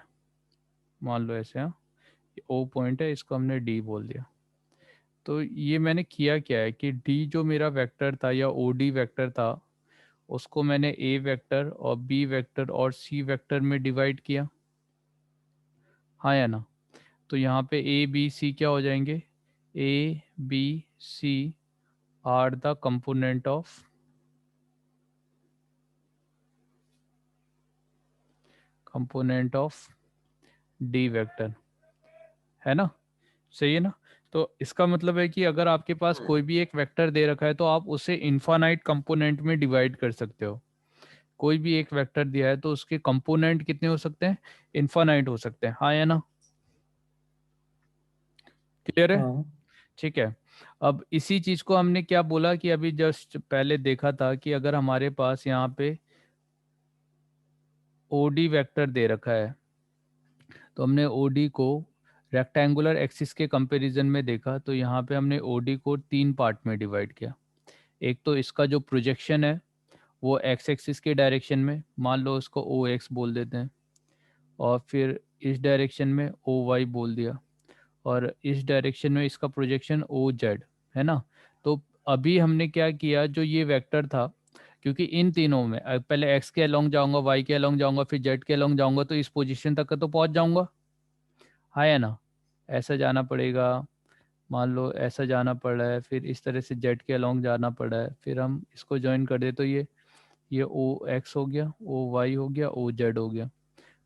Speaker 1: मान लो ऐसे। हाँ, ये ओ पॉइंट है, इसको हमने डी बोल दिया। तो ये मैंने किया क्या है कि डी जो मेरा वेक्टर था या ओ डी वेक्टर था, उसको मैंने ए वेक्टर और बी वेक्टर और सी वेक्टर में डिवाइड किया, हाँ या ना। तो यहाँ पे ए बी सी क्या हो जाएंगे, A B C are the component of D vector, है ना। सही है ना। तो इसका मतलब है कि अगर आपके पास कोई भी एक वेक्टर दे रखा है, तो आप उसे इनफाइनाइट कंपोनेंट में डिवाइड कर सकते हो। कोई भी एक वेक्टर दिया है, तो उसके कंपोनेंट कितने हो सकते हैं, इनफाइनाइट हो सकते हैं, हाँ या ना। क्लियर है।
Speaker 2: हाँ।
Speaker 1: ठीक है। अब इसी चीज को हमने क्या बोला कि अभी जस्ट पहले देखा था कि अगर हमारे पास यहाँ पे ओडी वेक्टर दे रखा है, तो हमने ओडी को रेक्टेंगुलर एक्सिस के कंपैरिजन में देखा, तो यहाँ पे हमने ओडी को 3 पार्ट में डिवाइड किया। एक तो इसका जो प्रोजेक्शन है वो एक्स एक्सिस के डायरेक्शन में, मान लो उसको ओ एक्स बोल देते हैं, और फिर इस डायरेक्शन में ओ वाई बोल दिया, और इस डायरेक्शन में इसका प्रोजेक्शन ओ जेड, है ना। तो अभी हमने क्या किया, जो ये वेक्टर था, क्योंकि इन तीनों में पहले एक्स के अलोंग जाऊंगा, वाई के अलोंग जाऊंगा, फिर जेड के अलोंग जाऊंगा, तो इस पोजीशन तक तो पहुंच जाऊंगा, हाँ या ना। ऐसा जाना पड़ेगा, मान लो ऐसा जाना पड़ रहा है, फिर इस तरह से जेड के अलोंग जाना पड़ रहा है, फिर हम इसको ज्वाइन कर दे, तो ये ओ एक्स हो गया, ओ वाई हो गया, ओ जेड हो गया।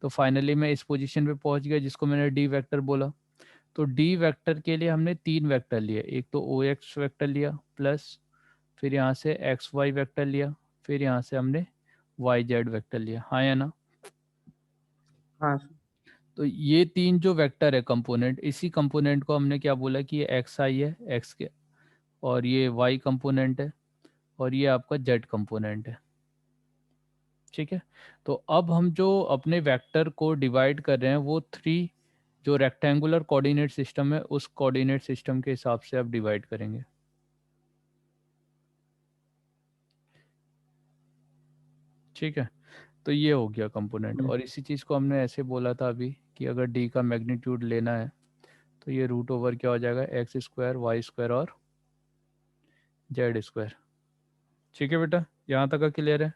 Speaker 1: तो फाइनली मैं इस पोजीशन पे पहुंच गया जिसको मैंने डी वेक्टर बोला। तो डी वेक्टर के लिए हमने 3 वेक्टर लिए, एक तो ओ एक्स वेक्टर लिया, प्लस फिर यहाँ से एक्स वाई वेक्टर लिया, फिर यहाँ से हमने वाई जेड वेक्टर लिया, हाँ या ना।
Speaker 2: हाँ
Speaker 1: तो ये 3 जो वेक्टर है कंपोनेंट, इसी कंपोनेंट को हमने क्या बोला कि ये एक्स आई है एक्स के, और ये वाई कंपोनेंट है, और ये आपका जेड कंपोनेंट है। ठीक है। तो अब हम जो अपने वेक्टर को डिवाइड कर रहे हैं, वो 3 जो रेक्टेंगुलर कोऑर्डिनेट सिस्टम है, उस कोऑर्डिनेट सिस्टम के हिसाब से अब डिवाइड करेंगे। ठीक है। तो ये हो गया कंपोनेंट, और इसी चीज़ को हमने ऐसे बोला था अभी कि अगर डी का मैग्नीट्यूड लेना है, तो ये रूट ओवर क्या हो जाएगा, एक्स स्क्वायर वाई स्क्वायर और जेड स्क्वायर। ठीक है बेटा, यहाँ तक का क्लियर है?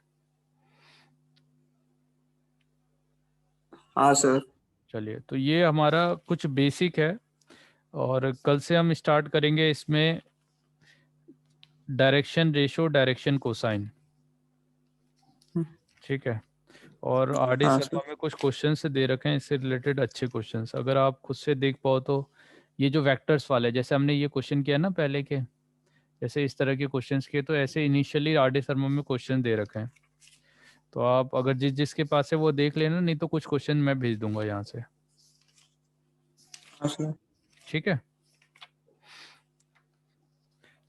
Speaker 2: हाँ सर।
Speaker 1: चलिए, तो ये हमारा कुछ बेसिक है और कल से हम स्टार्ट करेंगे इसमें डायरेक्शन रेशो, डायरेक्शन कोसाइन। ठीक है, और आर
Speaker 2: हाँ
Speaker 1: शर्मा
Speaker 2: सर।
Speaker 1: में कुछ क्वेश्चन से दे रखे हैं इससे रिलेटेड, अच्छे क्वेश्चंस, अगर आप खुद से देख पाओ तो। ये जो वेक्टर्स वाले, जैसे हमने ये क्वेश्चन किया ना पहले के, जैसे इस तरह के क्वेश्चंस किए, तो ऐसे इनिशियली आर शर्मा में क्वेश्चन दे रखे हैं। तो आप अगर जिसके पास है वो देख लेना, नहीं तो कुछ क्वेश्चन मैं भेज दूंगा यहाँ से।
Speaker 2: हाँ सर।
Speaker 1: ठीक है,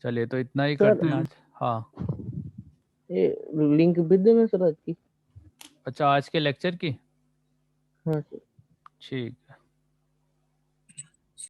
Speaker 1: चलिए तो इतना ही
Speaker 3: सर
Speaker 1: करते हैं आज। हाँ,
Speaker 3: ये लिंक भेज देना सर आज की।
Speaker 1: अच्छा, आज के लेक्चर की?
Speaker 3: हाँ सर।
Speaker 1: ठीक है।